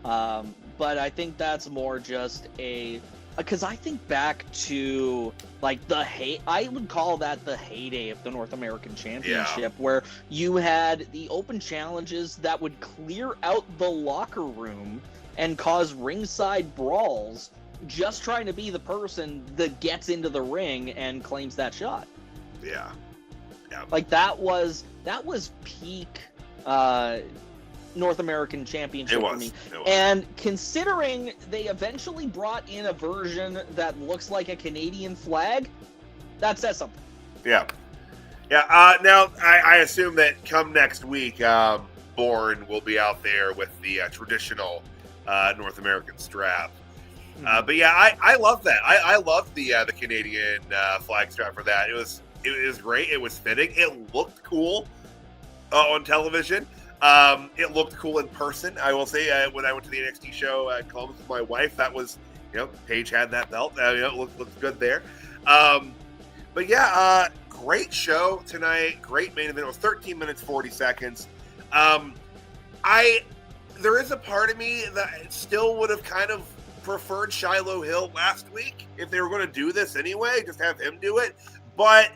But I think that's more just because I think back to like I would call that the heyday of the North American Championship, where you had the open challenges that would clear out the locker room and cause ringside brawls, just trying to be the person that gets into the ring and claims that shot. Yeah. Like that was peak North American Championship for me. And considering they eventually brought in a version that looks like a Canadian flag, that says something. Yeah. Now, I assume that come next week, Bourne will be out there with the traditional North American strap. But I love that. I love the Canadian flag strap for that. It was great. It was fitting. It looked cool on television. It looked cool in person. I will say, when I went to the NXT show at Columbus with my wife, that was, Paige had that belt. It looked good there. Great show tonight. Great main event. It was 13 minutes, 40 seconds. There is a part of me that still would have kind of preferred Shiloh Hill last week if they were going to do this anyway, just have him do it. But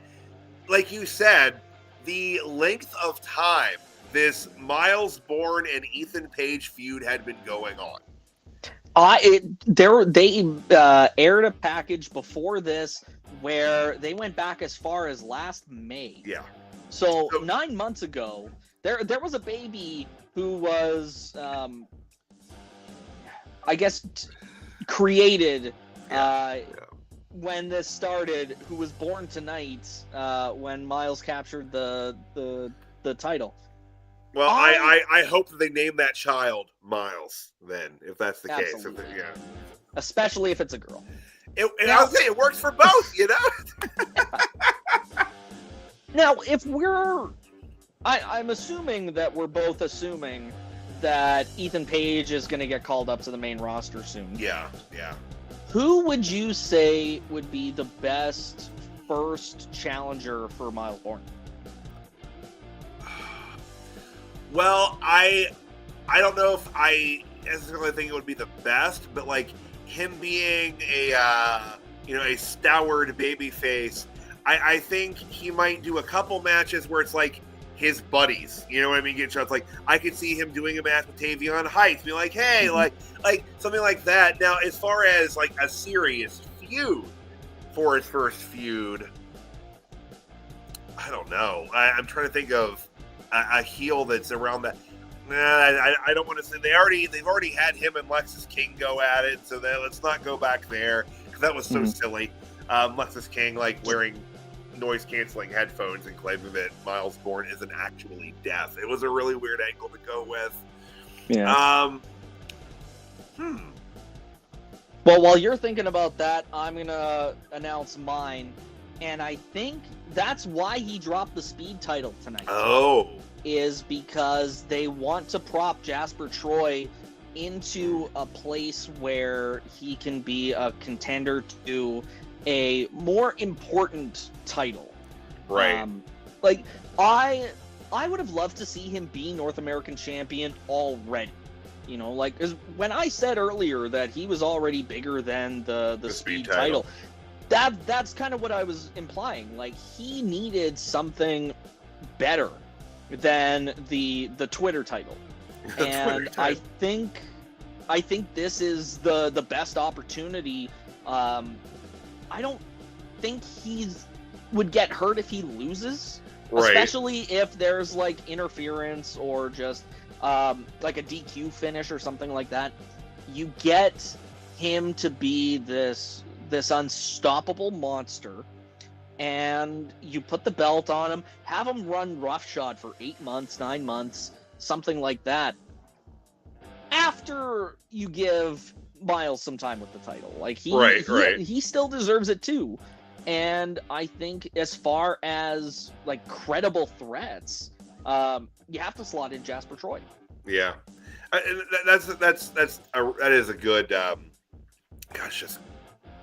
like you said, the length of time this Miles Bourne and Ethan Page feud had been going on. They aired a package before this where they went back as far as last May. Yeah. So 9 months ago, there was a baby who was, created when this started, who was born tonight when Miles captured the title. Well, I hope that they name that child Miles then, if that's the case. Especially if it's a girl. I was saying, it works for both, Now, if I'm assuming that we're both assuming that Ethan Page is going to get called up to the main roster soon. Yeah. Who would you say would be the best first challenger for Miles Bourne? Well, I don't know if I necessarily think it would be the best, but like him being a stalwart baby face, I think he might do a couple matches where it's like his buddies. You know what I mean? Getting shots. Like, I could see him doing a match with Tavion Heights, being like, hey, like something like that. Now, as far as like a serious feud for his first feud, I don't know. I'm trying to think of a heel that's around that. Nah, I don't want to say they've already had him and Lexus King go at it, so let's not go back there because that was so silly. Lexus King like wearing noise canceling headphones and claiming that Miles Bourne isn't actually deaf. It was a really weird angle to go with. Yeah. Well, while you're thinking about that, I'm gonna announce mine, and I think that's why he dropped the Speed title tonight. Oh. Is because they want to prop Jasper Troy into a place where he can be a contender to a more important title. Right. Like, I would have loved to see him be North American champion already. You know, like, 'cause when I said earlier that he was already bigger than the Speed title, that's kind of what I was implying. Like, he needed something better than the Twitter title. And I think this is the best opportunity. I don't think would get hurt if he loses, especially if there's like interference or just like a DQ finish or something like that. You get him to be this unstoppable monster, and you put the belt on him, have him run roughshod for 8 months, 9 months, something like that. After you give Miles some time with the title, like he still deserves it too. And I think as far as like credible threats, you have to slot in Jasper Troy. Yeah, that is a good, just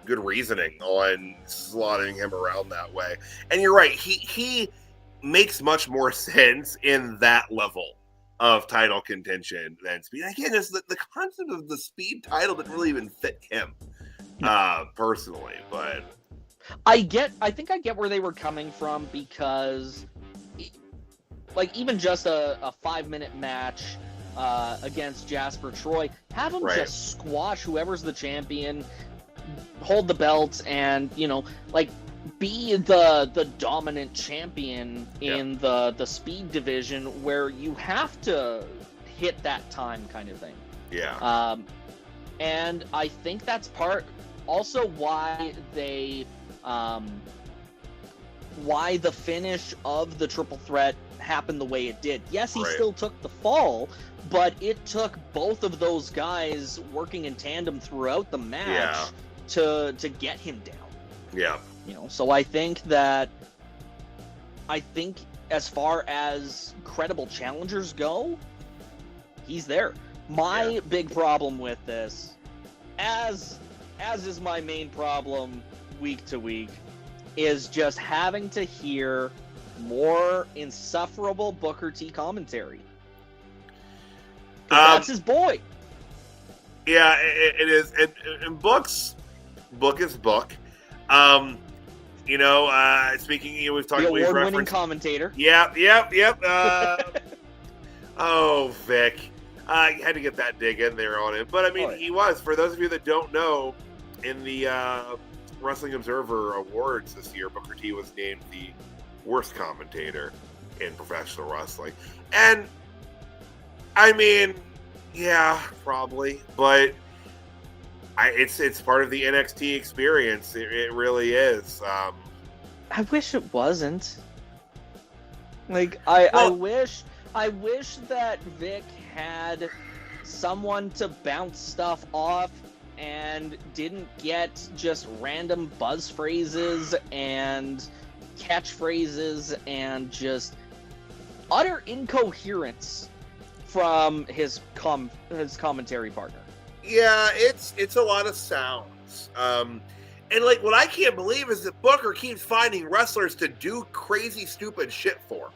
good reasoning on slotting him around that way. And you're right, he makes much more sense in that level of title contention than Speed. Again, just the concept of the Speed title didn't really even fit him personally, but I think I get where they were coming from, because like even just a 5-minute match against Jasper Troy, have him just squash whoever's the champion, hold the belts, and like be the dominant champion in the Speed division, where you have to hit that time kind of thing. And I think that's part also why they why the finish of the triple threat happened the way it did. Yes, he still took the fall, but it took both of those guys working in tandem throughout the match to get him down. So I think as far as credible challengers go, he's there. My big problem with this, as is my main problem week to week, is just having to hear more insufferable Booker T commentary. That's his boy. Yeah, it is. And book is book. Speaking, we've talked about the award-winning commentator. Yep. Oh, Vic. You had to get that dig in there on him. But, I mean, he was. For those of you that don't know, in the Wrestling Observer Awards this year, Booker T was named the worst commentator in professional wrestling. And, I mean, yeah, probably. But it's part of the NXT experience. It really is. I wish it wasn't. Like, I wish that Vic had someone to bounce stuff off and didn't get just random buzz phrases and catchphrases and just utter incoherence from his commentary partner. Yeah, it's a lot of sounds. And like what I can't believe is that Booker keeps finding wrestlers to do crazy, stupid shit for.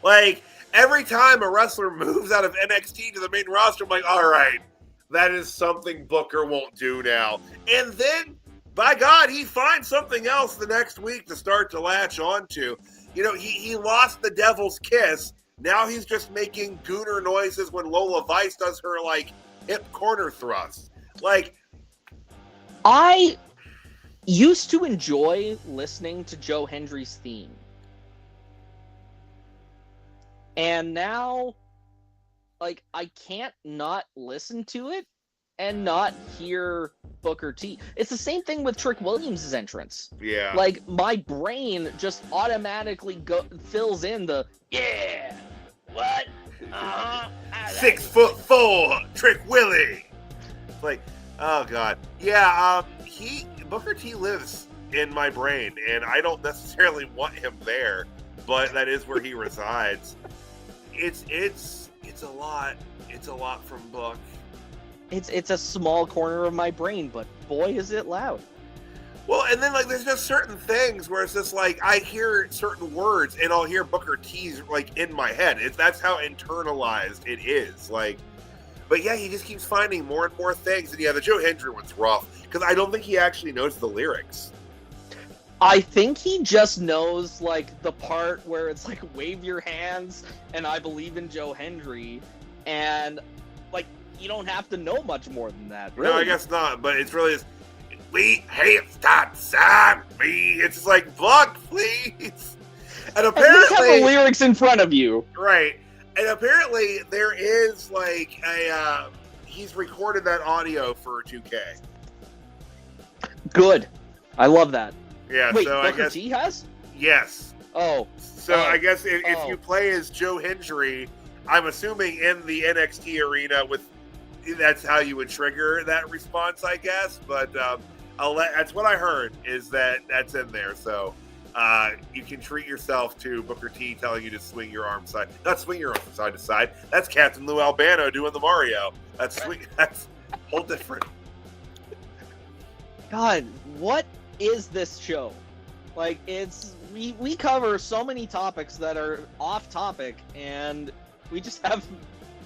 Like every time a wrestler moves out of NXT to the main roster, I'm like, all right, that is something Booker won't do now. And then, by God, he finds something else the next week to start to latch onto. He lost the Devil's Kiss Now he's just making gooner noises when Lola Vice does her like hip corner thrust. Like, I used to enjoy listening to Joe Hendry's theme. And now, like, I can't not listen to it and not hear Booker T. It's the same thing with Trick Williams' entrance. yeah. Like, my brain just automatically fills in the, yeah, what? 6'4", Trick Willie. Like, oh god, yeah. Booker T lives in my brain, and I don't necessarily want him there, but that is where he resides. It's a lot. It's a lot from Book. It's a small corner of my brain, but boy, is it loud. Well, and then like there's just certain things where it's just like I hear certain words and I'll hear Booker T's like in my head. That's how internalized it is. Like, but yeah, he just keeps finding more and more things. And yeah, the Joe Hendry one's rough because I don't think he actually knows the lyrics. I think he just knows like the part where it's like wave your hands and I believe in Joe Hendry, and like you don't have to know much more than that. Really. No, I guess not. But it's really just, we hate stop sign me. It's just like Buck, please. And apparently, at least have the lyrics in front of you, right? And apparently, there is like he's recorded that audio for 2K. Good, I love that. Yeah, Wait, so Booker I guess T has? yes. Oh, So Oh. I guess if Oh. you play as Joe Hendry, I'm assuming in the NXT arena that's how you would trigger that response, I guess. But that's what I heard is that's in there. So you can treat yourself to Booker T telling you to swing your arm not swing your arm from side to side. That's Captain Lou Albano doing the Mario. That's whole different. God, what is this show? Like, we cover so many topics that are off topic, and we just have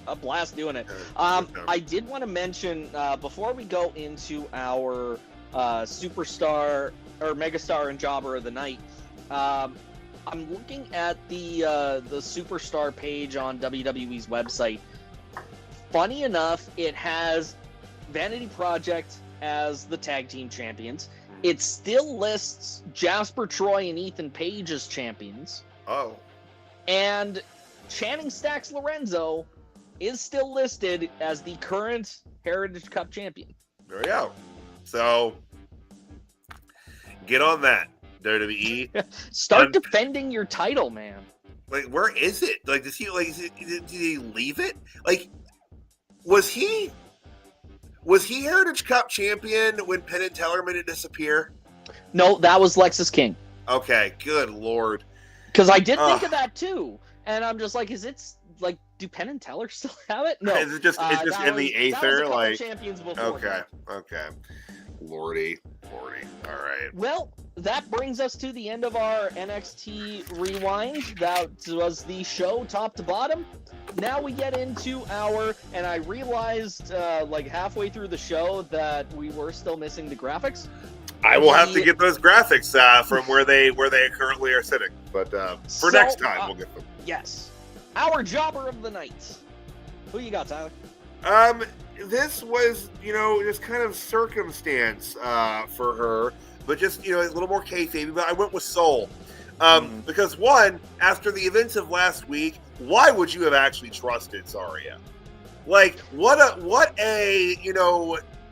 a blast doing it. I did want to mention before we go into our superstar or megastar and jobber of the night. I'm looking at the superstar page on WWE's website. Funny enough, it has Vanity Project as the tag team champions. It still lists Jasper Troy and Ethan Page as champions. Oh. And Channing Stacks Lorenzo is still listed as the current Heritage Cup champion. There we go. So get on that, WWE. Start defending your title, man. Like, where is it? Like, did he leave it? Like, was he Heritage Cup champion when Penn and Teller made it disappear? No, that was Lexus King. Okay, good lord. Because I did think of that too, and I'm just like, is it like, do Penn and Teller still have it? No, Is it just in the aether? Like, champions before. okay, lordy. All right. Well, that brings us to the end of our NXT Rewind. That was the show top to bottom. Now we get into and I realized like halfway through the show that we were still missing the graphics. I will have to get those graphics from where they currently are sitting, but for next time we'll get them. Yes, our jobber of the night. Who you got, Tyler? This was just kind of circumstance for her, but just a little more kayfabe. But I went with Soul. Because one, after the events of last week, why would you have actually trusted Zarya? Like, what a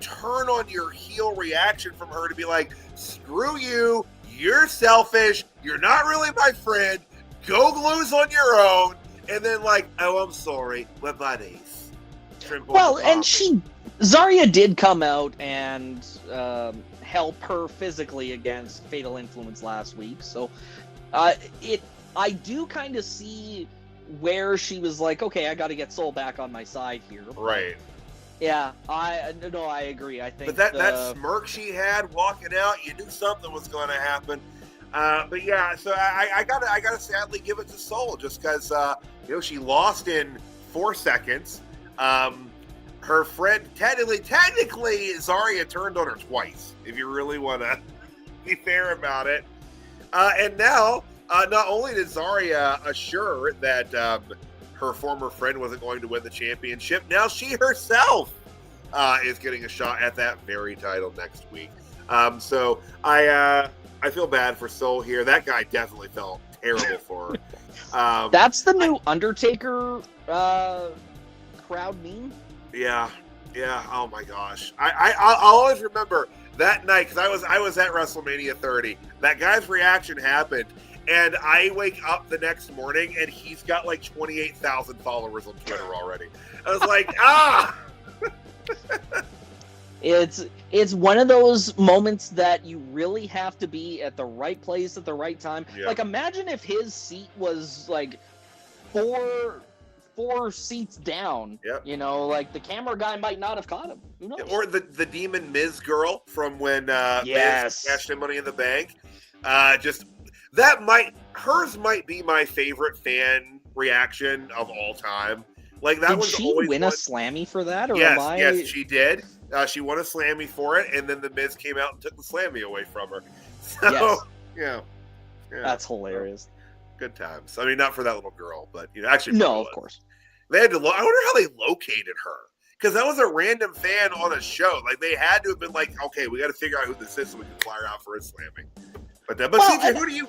turn on your heel reaction from her to be like, screw you, you're selfish, you're not really my friend, go lose on your own, and then like, oh, I'm sorry, we're buddies. Well, and Zarya did come out and help her physically against Fatal Influence last week, so I do kind of see where she was like, okay, I got to get Soul back on my side here. Right. Yeah, I agree. I think. But that smirk she had walking out, you knew something was going to happen. But yeah, so I gotta sadly give it to Soul just because she lost in 4 seconds. Her friend technically Zarya turned on her twice. If you really want to be fair about it. And now, not only did Zarya assure that her former friend wasn't going to win the championship. Now she herself is getting a shot at that very title next week. So I feel bad for Soul here. That guy definitely felt terrible for her. That's the new Undertaker crowd meme. Yeah. Oh my gosh. I'll always remember that night because I was at WrestleMania 30. That guy's reaction happened, and I wake up the next morning and he's got like 28,000 followers on Twitter already. I was like, It's one of those moments that you really have to be at the right place at the right time. Yeah. Like, imagine if his seat was like four seats down. Yep. You know, like the camera guy might not have caught him. Who knows? Or the Demon Miz girl from when Yes. Miz cashed in Money in the Bank. Hers might be my favorite fan reaction of all time. Like that Did was she always win one... a Slammy for that? Or Yes, she did. She won a Slammy for it, and then the Miz came out and took the Slammy away from her. So, Yes. yeah. That's hilarious. Good times. I mean, not for that little girl, but actually, No, of course. They had to. I wonder how they located her, because that was a random fan on a show. Like they had to have been like, okay, we got to figure out who this is so we can fly her out for a Slammy. But CJ, who do you?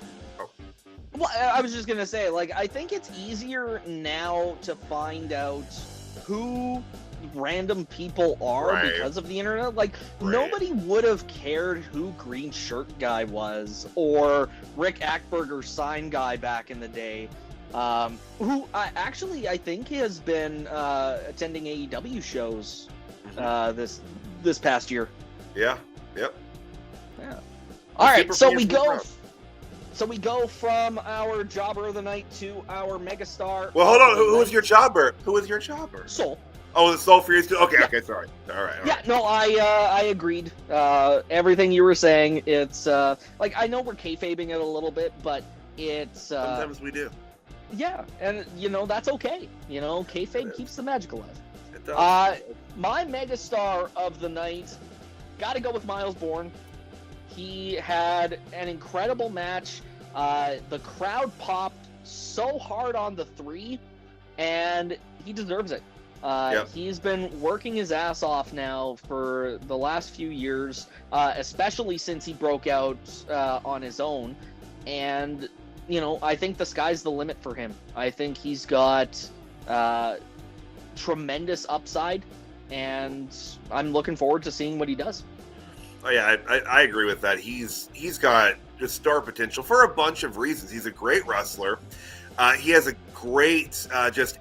Well, I was just gonna say, like, I think it's easier now to find out who random people are because of the internet. Like, nobody would have cared who Green Shirt Guy was or Rick Ackberger's sign guy back in the day. Who I think has been attending AEW shows this past year. Yeah. Yep. Yeah. All right, so we go from our jobber of the night to our megastar. Well, hold on. Who was your jobber? Who was your jobber? Soul. Oh, the Soul Furious too. Okay, Yeah. okay, sorry. All right. Yeah, no, I agreed. Everything you were saying, it's like I know we're kayfabing it a little bit, but it's Sometimes we do. Yeah, and that's okay. Kayfabe keeps the magic alive. It does. My megastar of the night, got to go with Miles Bourne. He had an incredible match. The crowd popped so hard on the 3, and he deserves it. He's been working his ass off now for the last few years, especially since he broke out on his own. And, I think the sky's the limit for him. I think he's got tremendous upside, and I'm looking forward to seeing what he does. Oh yeah, I agree with that. He's got just star potential for a bunch of reasons. He's a great wrestler. He has a great just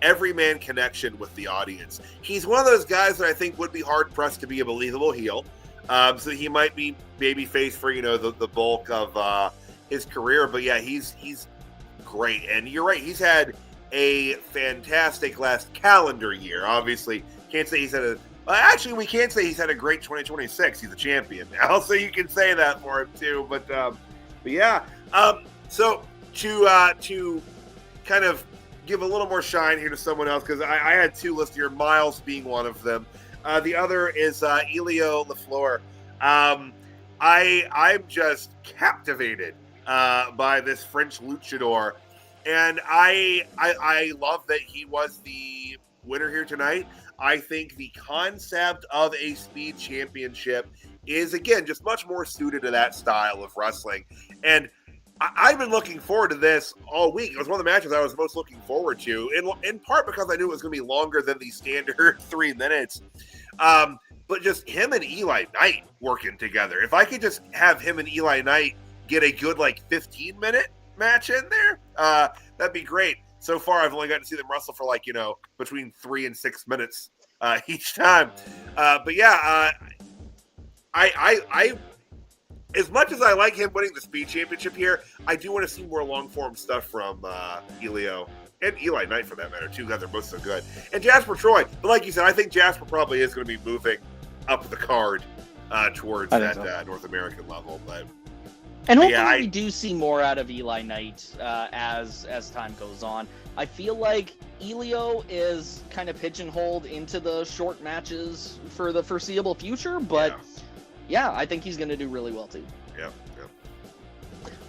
everyman connection with the audience. He's one of those guys that I think would be hard pressed to be a believable heel. So he might be babyface for the bulk of his career. But yeah, he's great. And you're right. He's had a fantastic last calendar year. Obviously, can't say he's had a. Actually, we can say he's had a great 2026. He's a champion now, so you can say that for him too. But yeah. So to kind of give a little more shine here to someone else, because I had two listed here, Miles being one of them. The other is Elio LaFleur. I'm just captivated by this French luchador, and I love that he was the winner here tonight. I think the concept of a speed championship is, again, just much more suited to that style of wrestling. And I've been looking forward to this all week. It was one of the matches I was most looking forward to, in part because I knew it was going to be longer than the standard 3 minutes. But just him and Eli Knight working together. If I could just have him and Eli Knight get a good, 15-minute match in there, that'd be great. So far, I've only gotten to see them wrestle for between 3 and 6 minutes each time. But yeah, I as much as I like him winning the Speed Championship here, I do want to see more long-form stuff from Elio and Eli Knight for that matter too. God, they're both so good. And Jasper Troy, but like you said, I think Jasper probably is going to be moving up the card towards that North American level, but. And hopefully we do see more out of Eli Knight as time goes on. I feel like Elio is kind of pigeonholed into the short matches for the foreseeable future, but yeah I think he's going to do really well too. Yeah.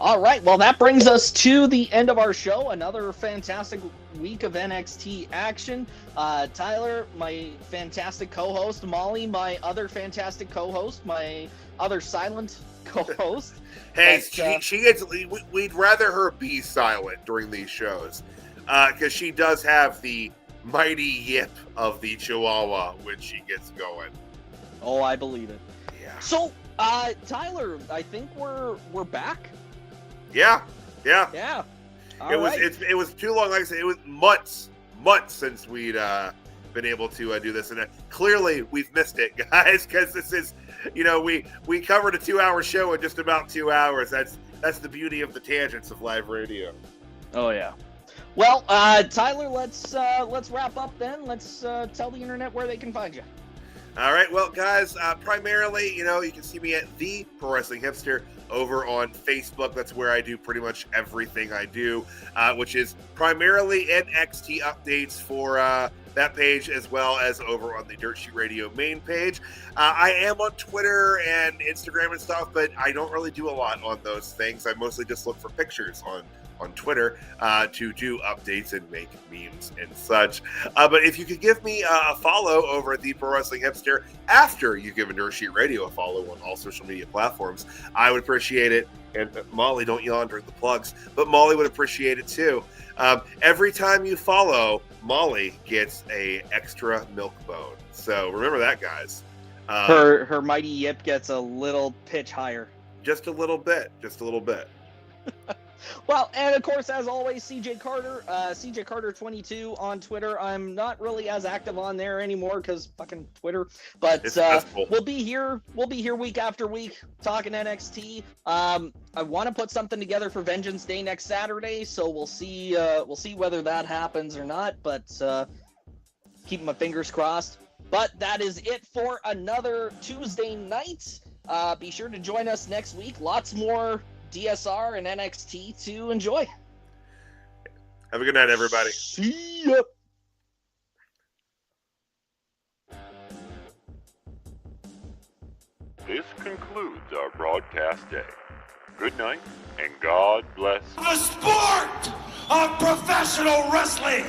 All right, well, that brings us to the end of our show. Another fantastic week of NXT action. Tyler, my fantastic co-host. Molly, my other fantastic co-host. My other silent co-host. Hey, she gets. We'd rather her be silent during these shows, because she does have the mighty yip of the Chihuahua when she gets going. Oh, I believe it. Yeah. So, Tyler, I think we're back. Yeah. It was too long. Like I said, it was months since we'd been able to do this, and clearly we've missed it, guys. Because this is, we covered a 2-hour show in just about 2 hours. That's the beauty of the tangents of live radio. Oh yeah. Well, Tyler, let's wrap up then. Let's tell the internet where they can find you. All right, well, guys, primarily, you can see me at The Pro Wrestling Hipster over on Facebook. That's where I do pretty much everything I do, which is primarily NXT updates for that page, as well as over on the Dirt Sheet Radio main page. I am on Twitter and Instagram and stuff, but I don't really do a lot on those things. I mostly just look for pictures on Twitter to do updates and make memes and such. But if you could give me a follow over at The Pro Wrestling Hipster after you've given Dirt Sheet Radio a follow on all social media platforms, I would appreciate it. And Molly, don't yawn during the plugs, but Molly would appreciate it too. Every time you follow, Molly gets a extra milk bone. So remember that, guys. Her mighty yip gets a little pitch higher. Just a little bit. Well, and of course, as always, CJ Carter, CJ Carter 22 on Twitter. I'm not really as active on there anymore because fucking Twitter. But we'll be here week after week talking NXT. I want to put something together for Vengeance Day next Saturday, so we'll see whether that happens or not. But keep my fingers crossed. But that is it for another Tuesday night. Be sure to join us next week. Lots more DSR and NXT to enjoy. Have a good night, everybody. See ya. This concludes our broadcast day. Good night, and God bless. The sport of professional wrestling.